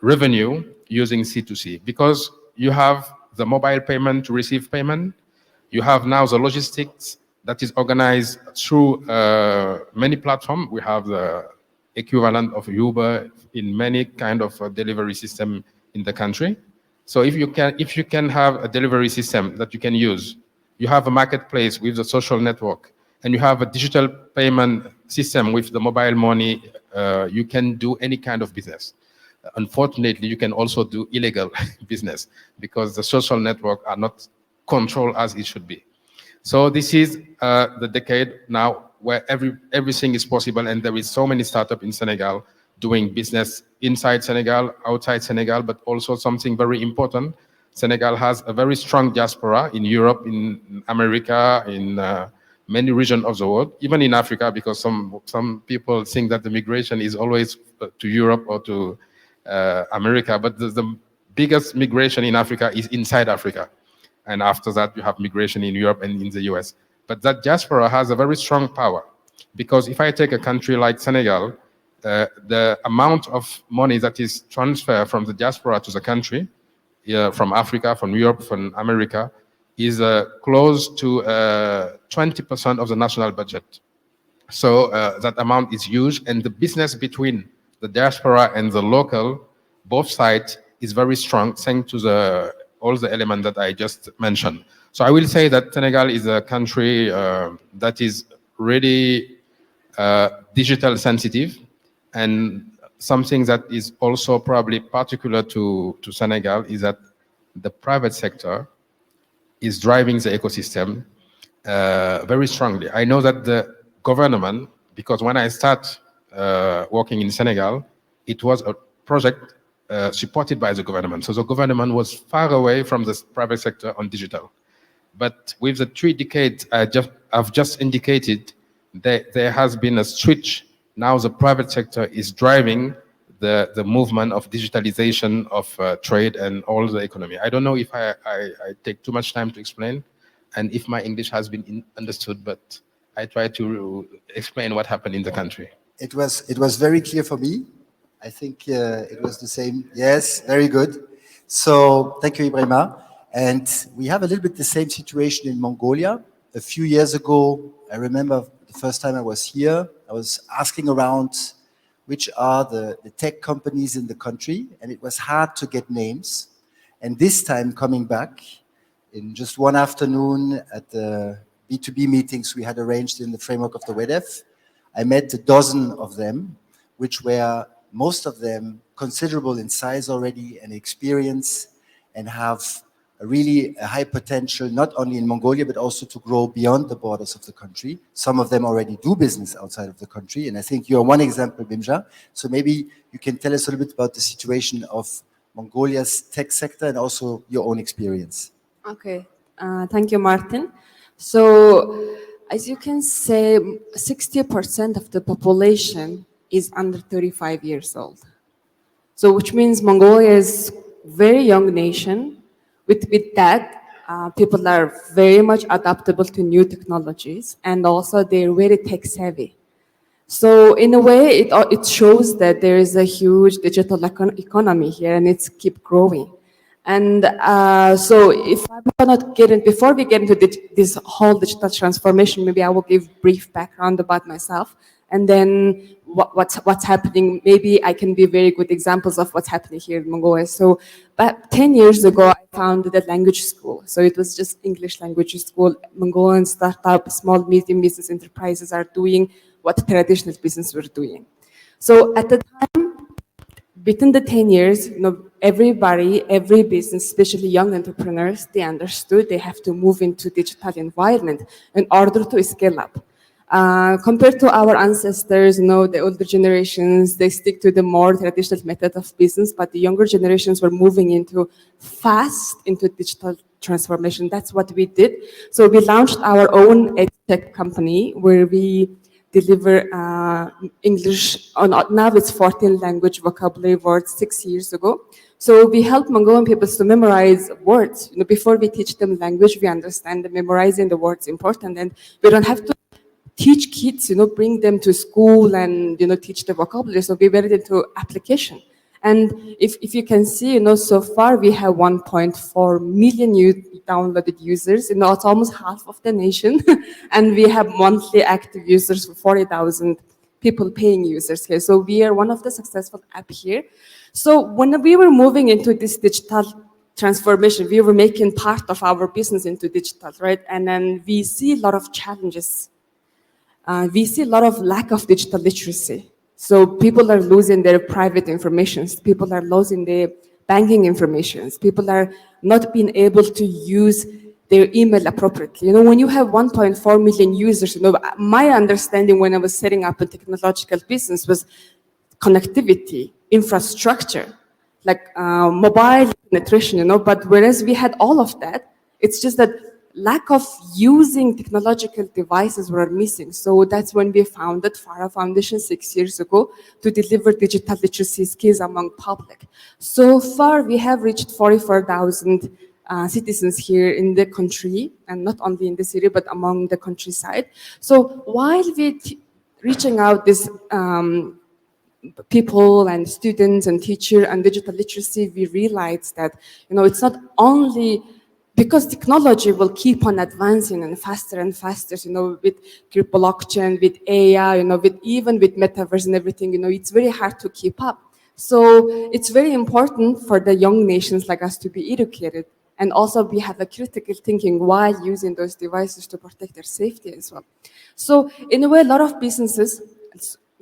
revenue using C2C, because you have the mobile payment to receive payment. You have now the logistics that is organized through many platforms. We have the equivalent of Uber in many kind of delivery system in the country. So if you can have a delivery system that you can use, you have a marketplace with the social network, and you have a digital payment system with the mobile money, you can do any kind of business. Unfortunately, you can also do illegal business because the social network are not controlled as it should be. So this is the decade now where everything is possible, and there is so many startups in Senegal doing business inside Senegal, outside Senegal, but also something very important. Senegal has a very strong diaspora in Europe, in America, in many regions of the world, even in Africa, because some people think that the migration is always to Europe or to America, but the biggest migration in Africa is inside Africa. And after that, you have migration in Europe and in the US. But that diaspora has a very strong power, because if I take a country like Senegal, the amount of money that is transferred from the diaspora to the country, from Africa, from Europe, from America, is close to 20% of the national budget. So that amount is huge, and the business between the diaspora and the local, both sides, is very strong thanks to all the elements that I just mentioned. So I will say that Senegal is a country that is really digital sensitive, and something that is also probably particular to Senegal is that the private sector is driving the ecosystem very strongly. I know that the government, because when I start working in Senegal, it was a project supported by the government. So the government was far away from the private sector on digital. But with the 3 decades I've just indicated, there has been a switch. Now the private sector is driving the movement of digitalization of trade and all the economy. I don't know if I take too much time to explain, and if my English has been understood, but I try to explain what happened in the country. It was very clear for me. I think it was the same. Yes, very good. So thank you, Ibrahima. And we have a little bit the same situation in Mongolia. A few years ago, I remember the first time I was here, I was asking around which are the tech companies in the country, and it was hard to get names. And this time coming back, in just one afternoon at the B2B meetings we had arranged in the framework of the WEDEF, I met a dozen of them, which were most of them considerable in size already and experience, and have a high potential, not only in Mongolia, but also to grow beyond the borders of the country. Some of them already do business outside of the country. And I think you're one example, Bimja. So maybe you can tell us a little bit about the situation of Mongolia's tech sector and also your own experience. Okay, thank you, Martin. So, as you can say, 60% of the population is under 35 years old. So, which means Mongolia is a very young nation. With that, people are very much adaptable to new technologies, and also they're very tech savvy. So in a way, it shows that there is a huge digital economy here, and it's keep growing. And so if I'm not getting, before we get into this whole digital transformation, maybe I will give brief background about myself, and then what's happening. Maybe I can be very good examples of what's happening here in Mongolia. So about 10 years ago, I founded a language school. So it was just English language school. Mongolian startup, small, medium business enterprises are doing what traditional business were doing. So at the time, within the 10 years, everybody, every business, especially young entrepreneurs, they understood they have to move into digital environment in order to scale up. Compared to our ancestors, the older generations, they stick to the more traditional method of business, but the younger generations were moving into digital transformation. That's what we did. So we launched our own edtech company where we deliver English, now it's 14 language vocabulary words 6 years ago. So we help Mongolian people to memorize words. Before we teach them language, we understand that memorizing the words is important, and we don't have to teach kids, bring them to school and, teach the vocabulary. So we went into application. And if you can see, so far we have 1.4 million downloaded users. It's almost half of the nation. And we have monthly active users for 40,000 people paying users here. So we are one of the successful app here. So when we were moving into this digital transformation, we were making part of our business into digital, right? And then we see a lot of challenges. We see a lot of lack of digital literacy. So people are losing their private information. People are losing their banking information. People are not being able to use their email appropriately. When you have 1.4 million users, my understanding when I was setting up a technological business was connectivity, infrastructure, like mobile penetration, but whereas we had all of that, it's just that lack of using technological devices were missing. So that's when we founded Farah Foundation 6 years ago to deliver digital literacy skills among public. So far, we have reached 44,000 citizens here in the country, and not only in the city, but among the countryside. So while we reaching out this people and students and teachers and digital literacy, we realized that, it's not only because technology will keep on advancing and faster, with blockchain, with AI, even with metaverse and everything, it's very hard to keep up. So it's very important for the young nations like us to be educated, and also we have a critical thinking while using those devices to protect their safety as well. So in a way, a lot of businesses,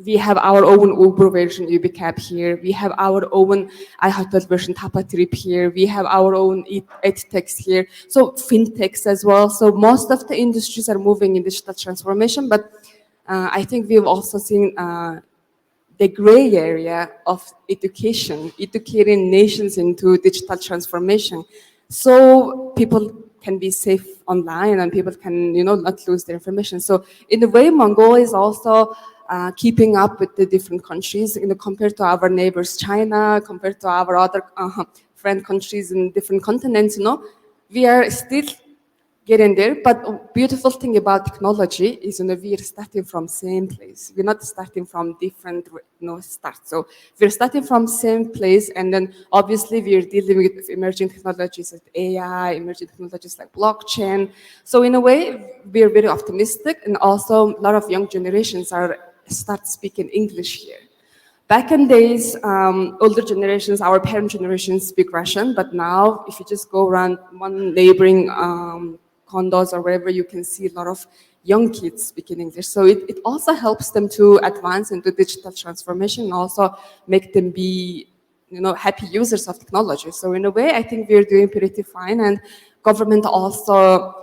we have our own Uber version UbiCab here. We have our own iHotel version TapaTrip here. We have our own EdTechs here. So fintechs as well. So most of the industries are moving in digital transformation, but I think we've also seen the gray area of education, educating nations into digital transformation. So people can be safe online and people can, not lose their information. So in a way, Mongolia is also keeping up with the different countries, compared to our neighbors, China, compared to our other friend countries in different continents, we are still getting there. But beautiful thing about technology is, we are starting from same place. We're not starting from different, start. So we're starting from same place, and then obviously we're dealing with emerging technologies like AI, emerging technologies like blockchain. So in a way, we're very optimistic, and also a lot of young generations start speaking English here. Back in days, older generations, our parent generations speak Russian, but now if you just go around one neighboring condos or wherever, you can see a lot of young kids speaking English. So it also helps them to advance into digital transformation and also make them be, happy users of technology. So in a way, I think we're doing pretty fine, and government also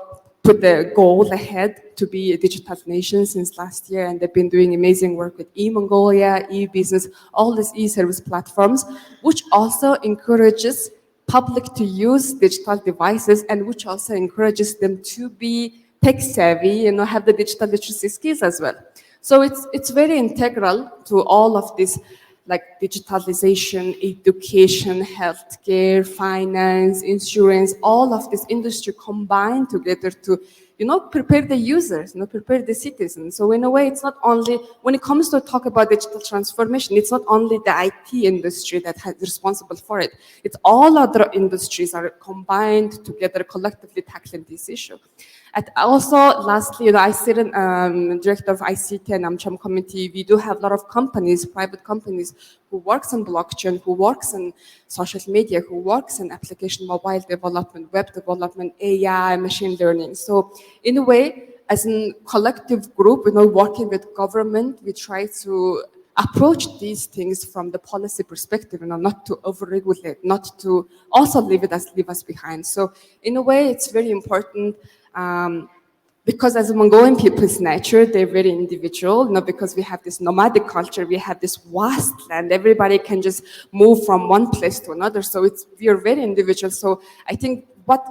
put the goal ahead to be a digital nation since last year, and they've been doing amazing work with e-Mongolia, e-business, all these e-service platforms, which also encourages public to use digital devices, and which also encourages them to be tech savvy, have the digital literacy skills as well. So it's very integral to all of this, like digitalization, education, healthcare, finance, insurance, all of this industry combined together to, prepare the users, prepare the citizens. So in a way, it's not only, when it comes to talk about digital transformation, it's not only the IT industry that is responsible for it. It's all other industries are combined together, collectively tackling this issue. And also, lastly, I sit in director of ICT and AmCham committee. We do have a lot of companies, private companies, who works on blockchain, who works in social media, who works in application mobile development, web development, AI, machine learning. So in a way, as a collective group, working with government, we try to approach these things from the policy perspective, not to overregulate, not to also leave us behind. So in a way, it's very important. Because as a Mongolian people's nature, they're very individual, because we have this nomadic culture, we have this vast land, everybody can just move from one place to another. So we are very individual. So I think what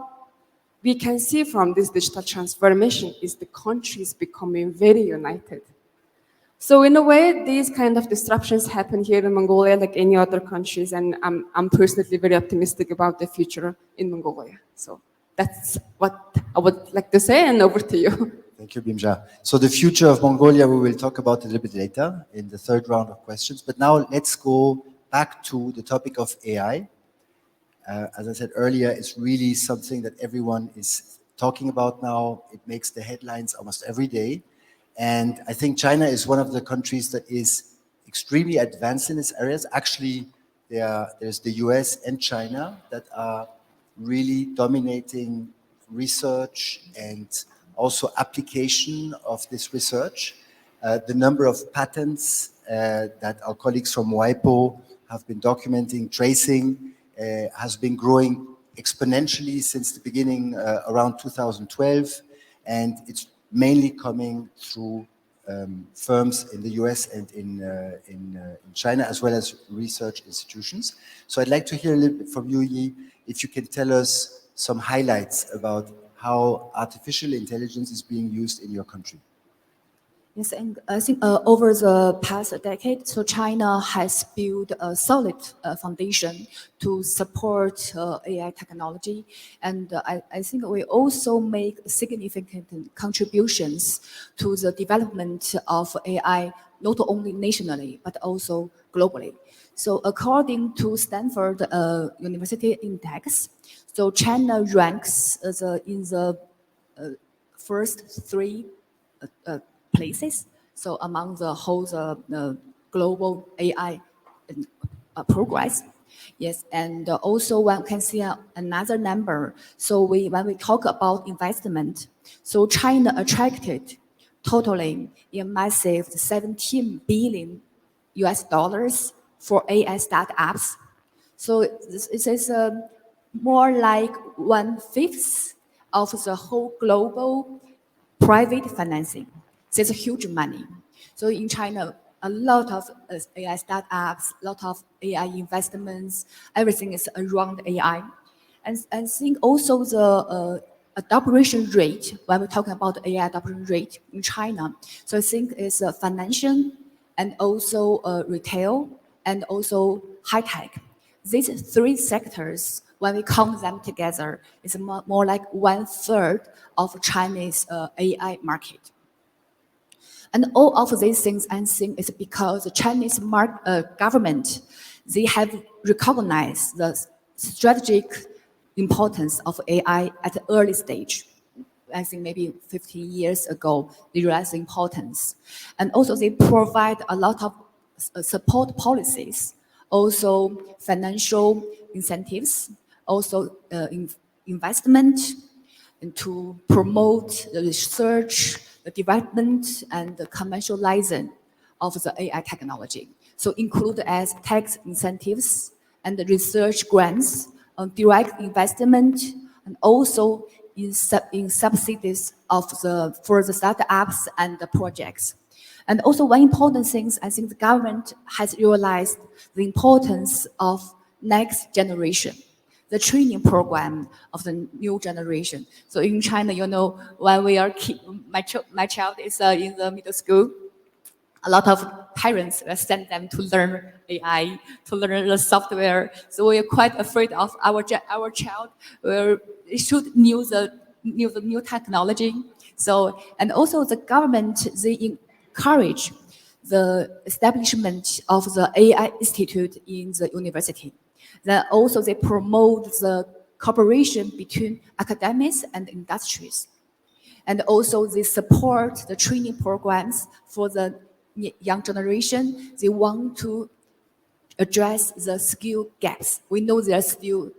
we can see from this digital transformation is the countries becoming very united. So in a way, these kind of disruptions happen here in Mongolia like any other countries, and I'm personally very optimistic about the future in Mongolia. So that's what I would like to say, and over to you. Thank you, Bimja. So the future of Mongolia, we will talk about a little bit later in the third round of questions. But now let's go back to the topic of AI. As I said earlier, it's really something that everyone is talking about now. It makes the headlines almost every day. And I think China is one of the countries that is extremely advanced in these areas. Actually, there's the US and China that are really dominating research and also application of this research. The number of patents that our colleagues from WIPO have been documenting, tracing, has been growing exponentially since the beginning around 2012. And it's mainly coming through firms in the US and in China, as well as research institutions. So I'd like to hear a little bit from you, Yi, if you can tell us some highlights about how artificial intelligence is being used in your country. Yes, and I think over the past decade, so China has built a solid foundation to support AI technology. And I think we also make significant contributions to the development of AI, not only nationally, but also globally. So according to Stanford University Index, so China ranks in the first three places. So among the whole global AI progress. Yes, and also one can see another number. So when we talk about investment, so China attracted totaling a massive 17 billion US dollars for AI startups. So this is more like 1/5 of the whole global private financing. There's huge money. So in China, a lot of AI startups, a lot of AI investments, everything is around AI. And I think also the adoption rate, when we're talking about AI adoption rate in China, so I think it's financial and also retail and also high tech. These three sectors, when we count them together, is more like 1/3 of Chinese AI market. And all of these things, I think, is because the Chinese government, they have recognized the strategic importance of AI at an early stage. I think maybe 15 years ago, they realized the importance. And also they provide a lot of support policies, also financial incentives, also investment, and to promote the research, the development, and the commercialization of the AI technology. So include as tax incentives and the research grants, direct investment, and also in subsidies for the startups and the projects. And also one important thing, I think the government has realized the importance of next generation, the training program of the new generation. So in China, you know, when we are my child is in the middle school, a lot of parents will send them to learn AI, to learn the software. So we are quite afraid of our child should know the new technology. So, and also the government, they encourage the establishment of the AI institute in the university. Then also they promote the cooperation between academics and industries. And also they support the training programs for the young generation. They want to address the skill gaps. We know there are still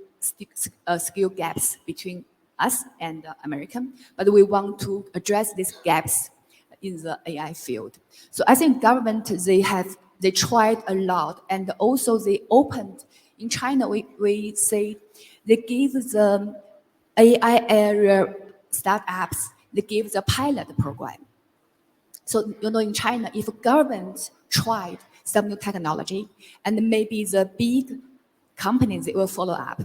skill gaps between us and American, but we want to address these gaps in the AI field. So I think government, they tried a lot, and also they opened, in China, we say they give the AI area startups, they give the pilot program. So, you know, in China, if government tried some new technology, and maybe the big companies, they will follow up.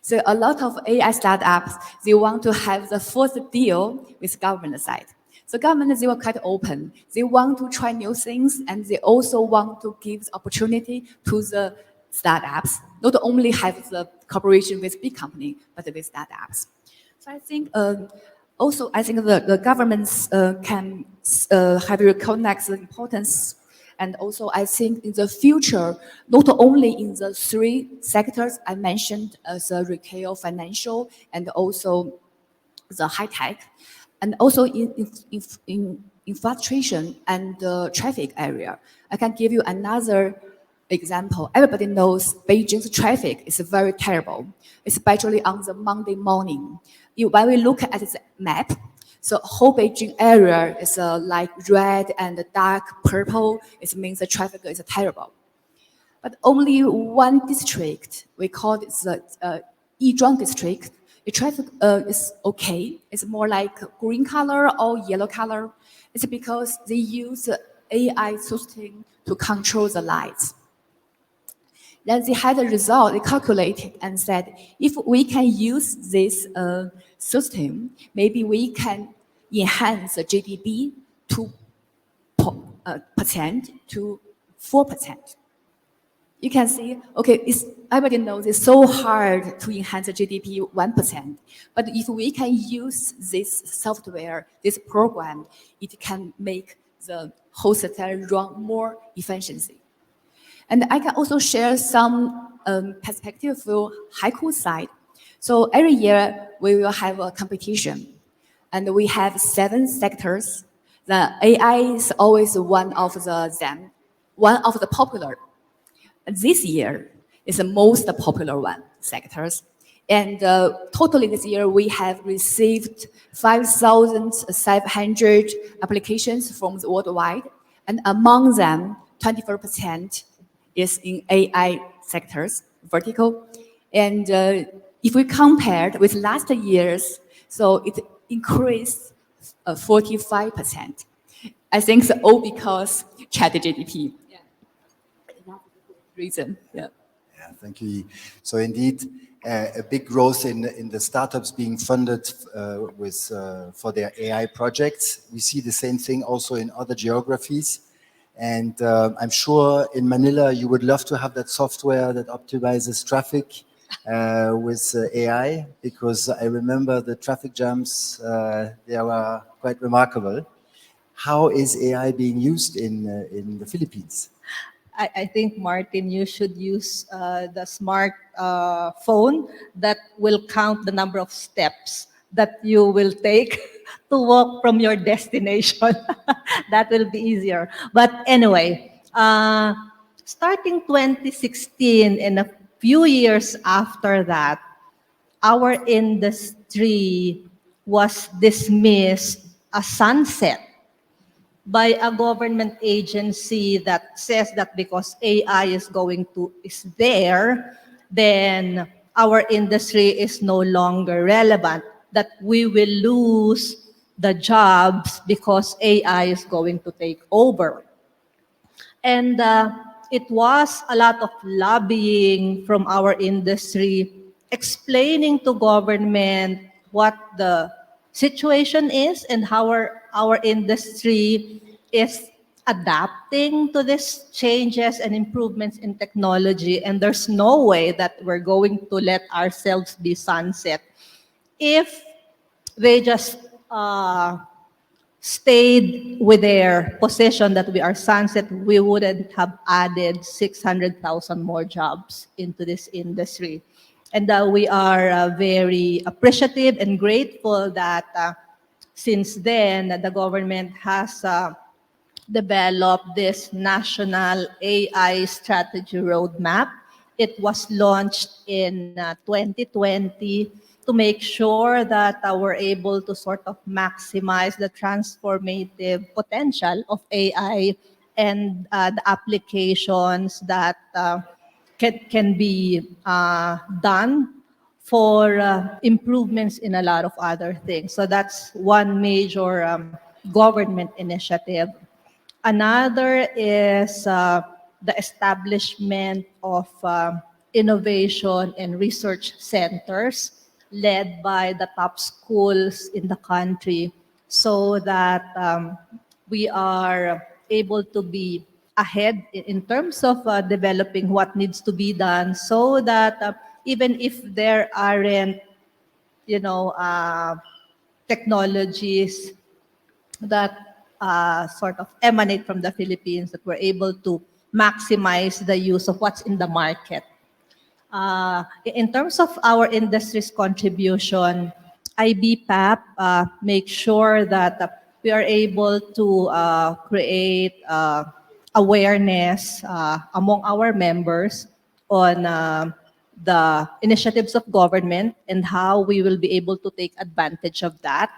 So a lot of AI startups, they want to have the first deal with government side. So government, they were quite open. They want to try new things, and they also want to give the opportunity to the startups, not only have the cooperation with big company, but with startups. So I think also, I think the governments can have recognized the importance. And also, I think in the future, not only in the three sectors I mentioned, as retail, financial, and also the high tech, and also in infiltration and the traffic area. I can give you another example. Everybody knows Beijing's traffic is very terrible, especially on the Monday morning. When we look at the map, so whole Beijing area is like red and dark purple. It means the traffic is terrible. But only one district, we call it the Yizhuang district, the traffic is okay. It's more like green color or yellow color. It's because they use AI system to control the lights. Then they had a result, they calculated and said, if we can use this system, maybe we can enhance the GDP 2% to 4%. You can see, okay, everybody knows it's so hard to enhance the GDP 1%. But if we can use this software, this program, it can make the whole society run more efficiency. And I can also share some perspective for Haiku side. So every year we will have a competition, and we have 7 sectors. The AI is always one of the popular This year is the most popular one sectors. And totally this year, we have received 5,500 applications from the worldwide. And among them, 24% is in AI sectors, vertical. And if we compared with last year's, so it increased 45%. I think it's all because ChatGPT. Yeah. That's the reason. Yeah. Yeah, thank you. Yi. So indeed, a big growth in the startups being funded for their AI projects. We see the same thing also in other geographies. And I'm sure in Manila, you would love to have that software that optimizes traffic with AI, because I remember the traffic jams, they were quite remarkable. How is AI being used in the Philippines? I think, Martin, you should use the smart phone that will count the number of steps that you will take to walk from your destination. That will be easier. But anyway, starting 2016 and a few years after that, our industry was dismissed as sunset by a government agency that says that because AI is there, then our industry is no longer relevant, that we will lose the jobs because AI is going to take over. And it was a lot of lobbying from our industry, explaining to government what the situation is and how our industry is adapting to these changes and improvements in technology. And there's no way that we're going to let ourselves be sunset if they just stayed with their position that we are sunset. We wouldn't have added 600,000 more jobs into this industry. And we are very appreciative and grateful that since then, the government has developed this national AI strategy roadmap. It was launched in 2020 to make sure that we're able to sort of maximize the transformative potential of AI and the applications that can be done for improvements in a lot of other things. So that's one major government initiative. Another is the establishment of innovation and research centers led by the top schools in the country, so that we are able to be ahead in terms of developing what needs to be done, so that even if there aren't, technologies that sort of emanate from the Philippines, that we're able to maximize the use of what's in the market. In terms of our industry's contribution, IBPAP makes sure that we are able to create awareness among our members on the initiatives of government and how we will be able to take advantage of that.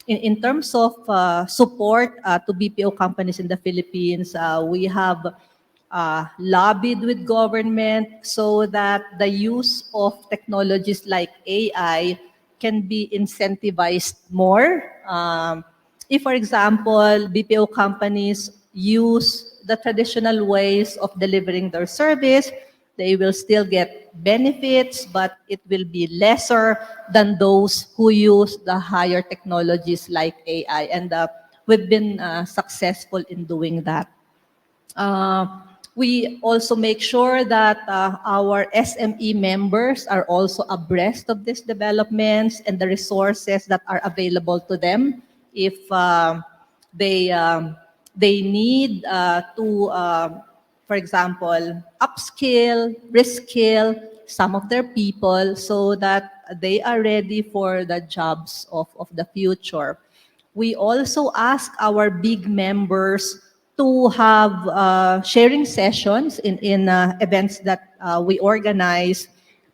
In terms of support to BPO companies in the Philippines, we have lobbied with government so that the use of technologies like AI can be incentivized more. If, for example, BPO companies use the traditional ways of delivering their service, they will still get benefits, but it will be lesser than those who use the higher technologies like AI. And we've been successful in doing that. We also make sure that our SME members are also abreast of these developments and the resources that are available to them if they need to, for example, upskill, reskill some of their people so that they are ready for the jobs of the future. We also ask our big members to have sharing sessions in events that we organize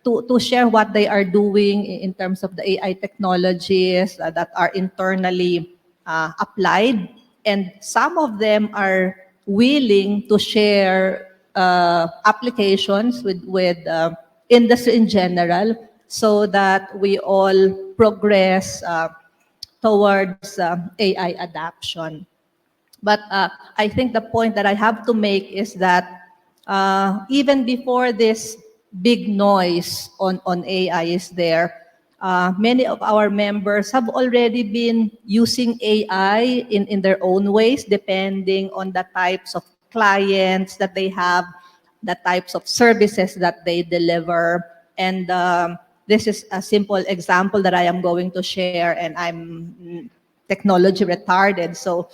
to share what they are doing in terms of the AI technologies that are internally applied. And some of them are willing to share applications with industry in general so that we all progress towards AI adoption. But I think the point that I have to make is that even before this big noise on AI is there, many of our members have already been using AI in their own ways, depending on the types of clients that they have, the types of services that they deliver. And this is a simple example that I am going to share, and I'm technology retarded, so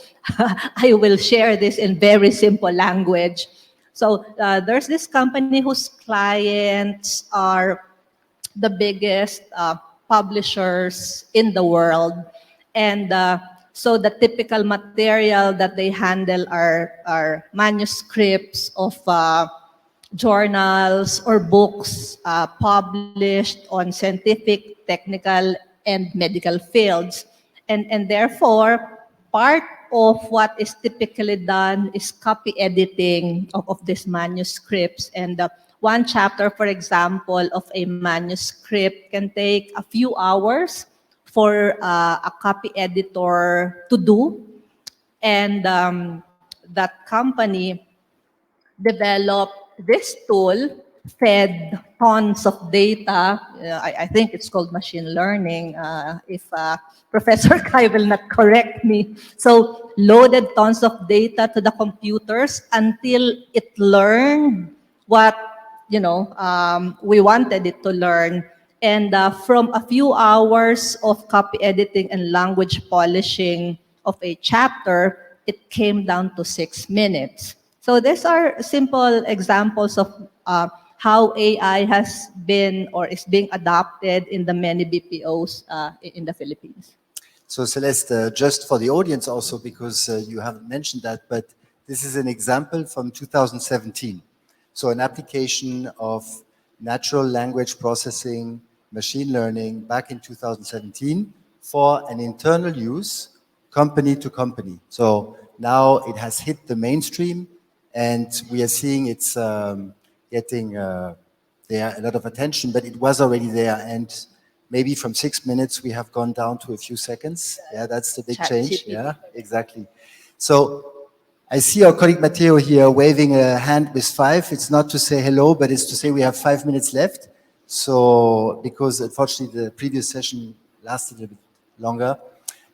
I will share this in very simple language. So there's this company whose clients are the biggest publishers in the world. And so the typical material that they handle are manuscripts of journals or books published on scientific, technical, and medical fields. And therefore, part of what is typically done is copy editing of these manuscripts. And one chapter, for example, of a manuscript can take a few hours for a copy editor to do. And that company developed this tool, fed tons of data. I think it's called machine learning, if Professor Kai will not correct me. So loaded tons of data to the computers until it learned what we wanted it to learn. And from a few hours of copy editing and language polishing of a chapter, it came down to 6 minutes. So these are simple examples of how AI has been or is being adopted in the many BPOs in the Philippines. So Celeste, just for the audience also, because you haven't mentioned that, but this is an example from 2017. So an application of natural language processing, machine learning back in 2017 for an internal use, company to company. So now it has hit the mainstream, and we are seeing it's getting there a lot of attention, but it was already there. And maybe from 6 minutes, we have gone down to a few seconds. Yeah, that's the big change. Yeah, exactly. So I see our colleague Matteo here waving a hand with 5. It's not to say hello, but it's to say we have 5 minutes left. So, because unfortunately the previous session lasted a bit longer.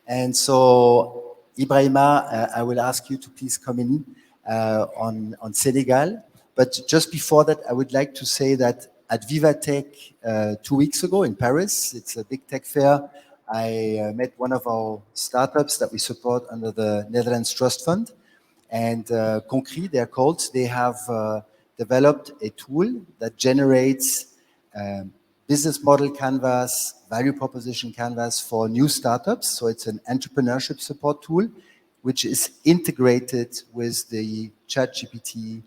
And so, Ibrahima, I will ask you to please come in on Senegal. But just before that, I would like to say that at Vivatech 2 weeks ago in Paris, it's a big tech fair, I met one of our startups that we support under the Netherlands Trust Fund. And Concrete, they're called, they have developed a tool that generates business model canvas, value proposition canvas for new startups. So it's an entrepreneurship support tool, which is integrated with the ChatGPT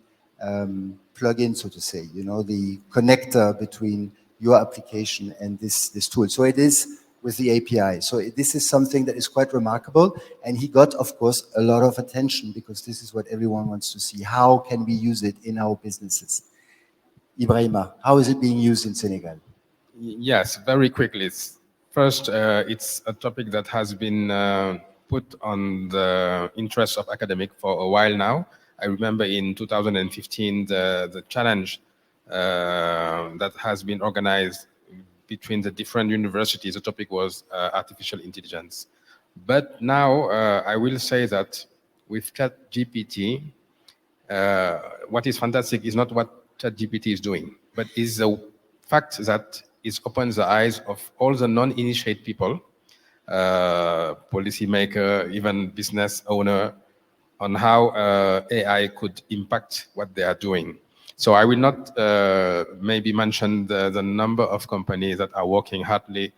plugin, so to say, the connector between your application and this tool. So it is with the API. So this is something that is quite remarkable. And he got, of course, a lot of attention because this is what everyone wants to see. How can we use it in our businesses? Ibrahima, how is it being used in Senegal? Yes, very quickly. First, it's a topic that has been put on the interest of academic for a while now. I remember in 2015, the challenge that has been organized between the different universities, the topic was artificial intelligence. But now I will say that with ChatGPT, what is fantastic is not what ChatGPT is doing, but is the fact that it opens the eyes of all the non-initiated people, policymaker, even business owner, on how AI could impact what they are doing. So I will not maybe mention the number of companies that are working hardly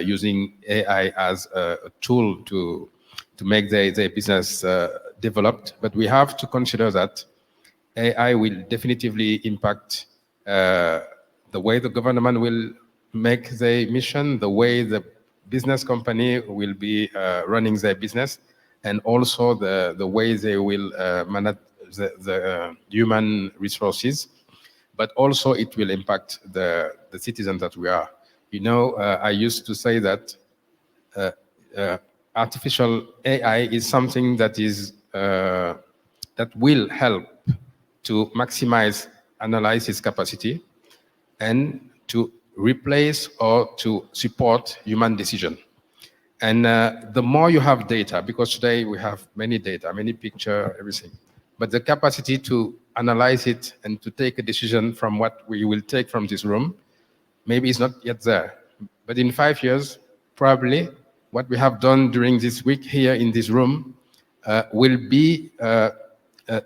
using AI as a tool to make their business developed, but we have to consider that AI will definitively impact the way the government will make their mission, the way the business company will be running their business, and also the way they will manage the human resources. But also it will impact the citizens that we are. You know, I used to say that artificial AI is something that is that will help to maximize analysis capacity and to replace or to support human decision. And the more you have data, because today we have many data, many picture, everything, but the capacity to analyze it and to take a decision from what we will take from this room, maybe it's not yet there. But in 5 years, probably what we have done during this week here in this room will be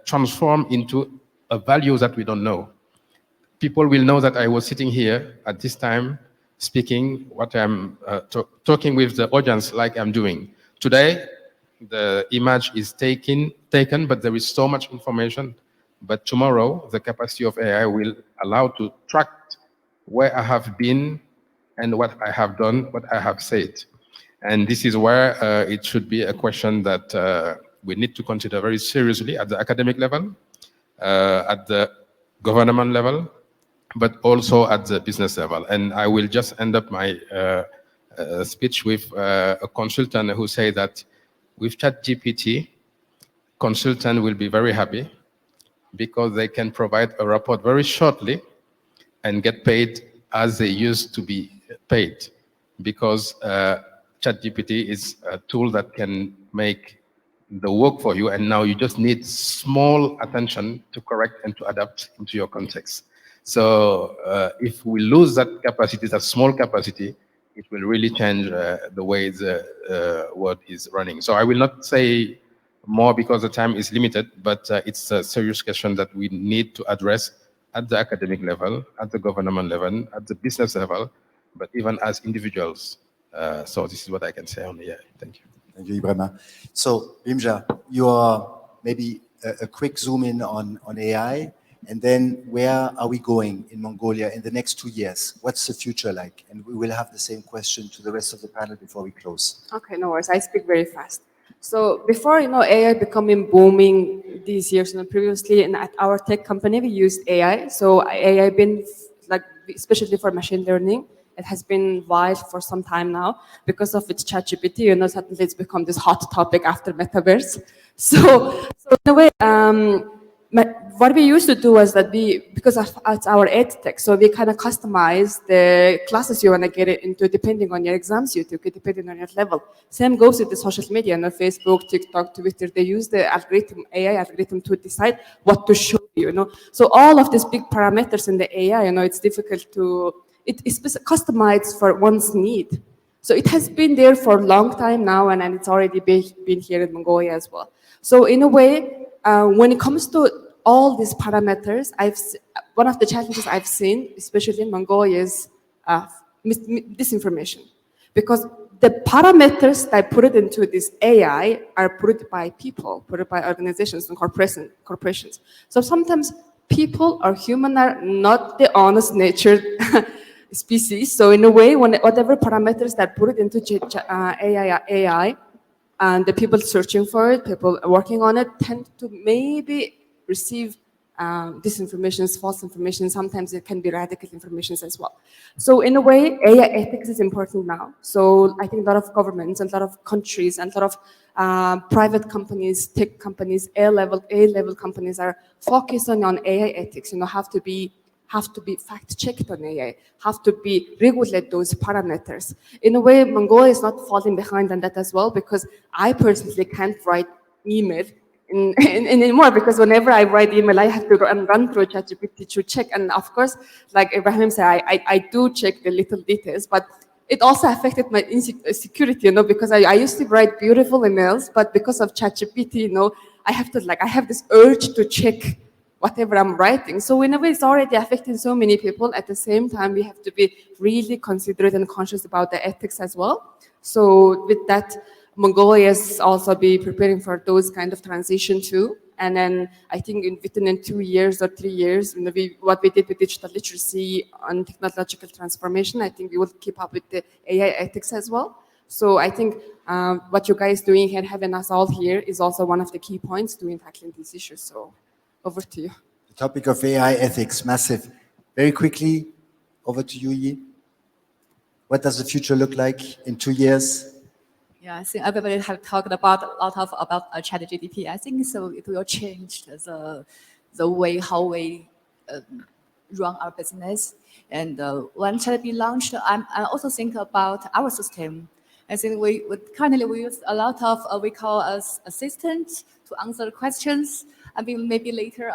transformed into a value that we don't know. People will know that I was sitting here at this time speaking what I'm talking with the audience like I'm doing. Today, the image is taken, but there is so much information. But tomorrow, the capacity of AI will allow to track where I have been and what I have done, what I have said. And this is where it should be a question that we need to consider very seriously at the academic level, at the government level, but also at the business level. And I will just end up my speech with a consultant who say that with ChatGPT, consultant will be very happy because they can provide a report very shortly and get paid as they used to be paid, because ChatGPT is a tool that can make the work for you, and now you just need small attention to correct and to adapt into your context. So if we lose that capacity, that small capacity, it will really change the way the world is running. So I will not say more because the time is limited, but it's a serious question that we need to address at the academic level, at the government level, at the business level, but even as individuals. So this is what I can say on the AI. Thank you. Thank you, Ibrahima. So, Bimja, your maybe a quick zoom in on AI, and then where are we going in Mongolia in the next 2 years? What's the future like? And we will have the same question to the rest of the panel before we close. Okay, no worries. I speak very fast. So before, AI becoming booming these years, previously at our tech company, we used AI. So AI been like, especially for machine learning, it has been wide for some time now because of its ChatGPT. Suddenly it's become this hot topic after metaverse. So in a way, what we used to do was that because it's our edtech, so we kind of customize the classes you want to get it into depending on your exams you took, depending on your level. Same goes with the social media, Facebook, TikTok, Twitter. They use the AI algorithm to decide what to show you. So all of these big parameters in the AI, it's difficult to. It's customized for one's need. So it has been there for a long time now, and it's already been here in Mongolia as well. So in a way, when it comes to all these parameters, one of the challenges I've seen, especially in Mongolia, is disinformation. Because the parameters that put it into this AI are put by people, put by organizations and corporations. So sometimes people or human are not the honest natured species. So in a way, whatever parameters that put it into AI, and the people searching for it, people working on it, tend to maybe receive disinformation, false information. Sometimes it can be radical information as well. So in a way, AI ethics is important now. So I think a lot of governments and a lot of countries and a lot of private companies, tech companies, A-level companies are focusing on AI ethics. Have to be fact-checked on AI, have to be regulate those parameters. In a way, Mongolia is not falling behind on that as well, because I personally can't write email anymore, because whenever I write email, I have to run through ChatGPT to check. And of course, like Ibrahim said, I do check the little details, but it also affected my insecurity, because I used to write beautiful emails, but because of ChatGPT, I have this urge to check whatever I'm writing. So in a way, it's already affecting so many people. At the same time, we have to be really considerate and conscious about the ethics as well. So with that, Mongolia is also be preparing for those kind of transition too. And then I think within 2 years or 3 years, what we did with digital literacy and technological transformation, I think we will keep up with the AI ethics as well. So I think what you guys doing and having us all here is also one of the key points to tackling these issues. So over to you. The topic of AI ethics, massive. Very quickly, over to you, Yi. What does the future look like in 2 years? Yeah, I think everybody have talked about a lot of about ChatGPT. I think so it will change the way how we run our business. And when ChatGPT launched, I also think about our system. I think we currently we use a lot of we call as assistants to answer the questions. I mean maybe later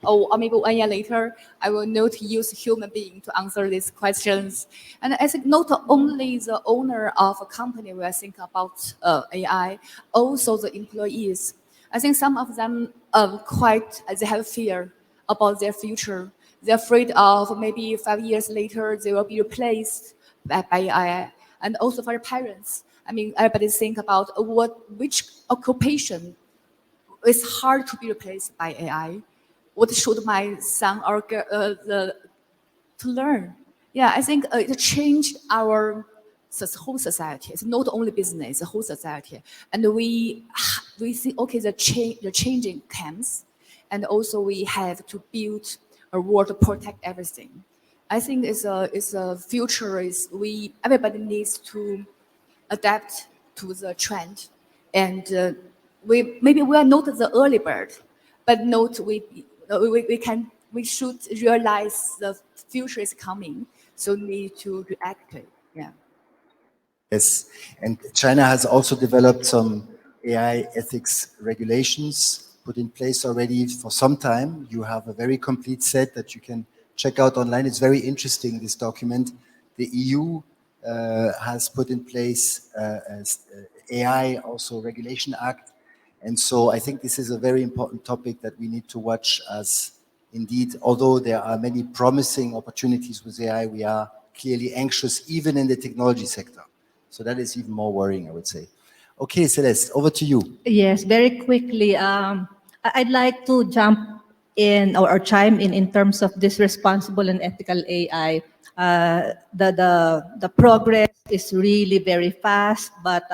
or maybe 1 year later, I will not use human being to answer these questions. And I think not only the owner of a company will think about AI, also the employees. I think some of them they have fear about their future. They're afraid of maybe 5 years later they will be replaced by AI. And also for the parents, I mean everybody think about which occupation is hard to be replaced by AI. What should my son or girl to learn? Yeah, I think it changed our whole society. It's not only business, the whole society. And we see okay, the changing comes, and also we have to build a world to protect everything. I think it's a future everybody needs to adapt to the trend, and we are not the early bird, but we should realize the future is coming, so we need to react to it. Yeah. Yes, and China has also developed some AI ethics regulations put in place already for some time. You have a very complete set that you can check out online. It's very interesting, this document. The EU has put in place AI also Regulation Act. And so I think this is a very important topic that we need to watch, as indeed, although there are many promising opportunities with AI, we are clearly anxious even in the technology sector. So that is even more worrying, I would say. Okay, Celeste, over to you. Yes, very quickly. I'd like to jump in or chime in terms of this responsible and ethical AI. The progress is really very fast, but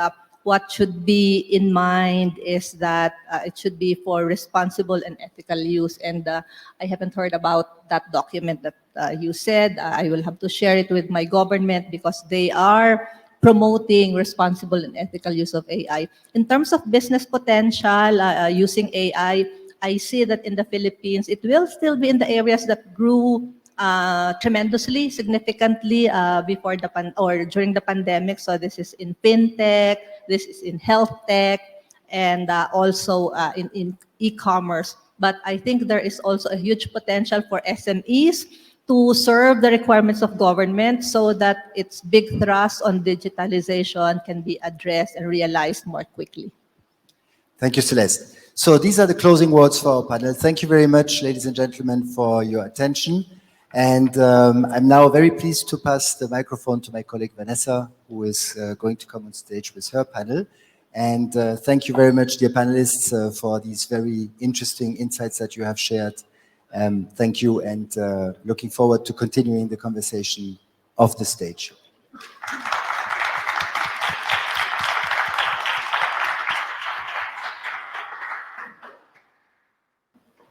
what should be in mind is that it should be for responsible and ethical use. And I haven't heard about that document that you said. I will have to share it with my government because they are promoting responsible and ethical use of AI. In terms of business potential, using AI, I see that in the Philippines, it will still be in the areas that grew tremendously, significantly before during the pandemic. So this is in fintech, this is in health tech, and also in e-commerce. But I think there is also a huge potential for SMEs to serve the requirements of government so that its big thrust on digitalization can be addressed and realized more quickly. Thank you, Celeste. So these are the closing words for our panel. Thank you very much, ladies and gentlemen, for your attention. And I'm now very pleased to pass the microphone to my colleague Vanessa, who is going to come on stage with her panel. And thank you very much, dear panelists, for these very interesting insights that you have shared. Thank you, and looking forward to continuing the conversation off the stage.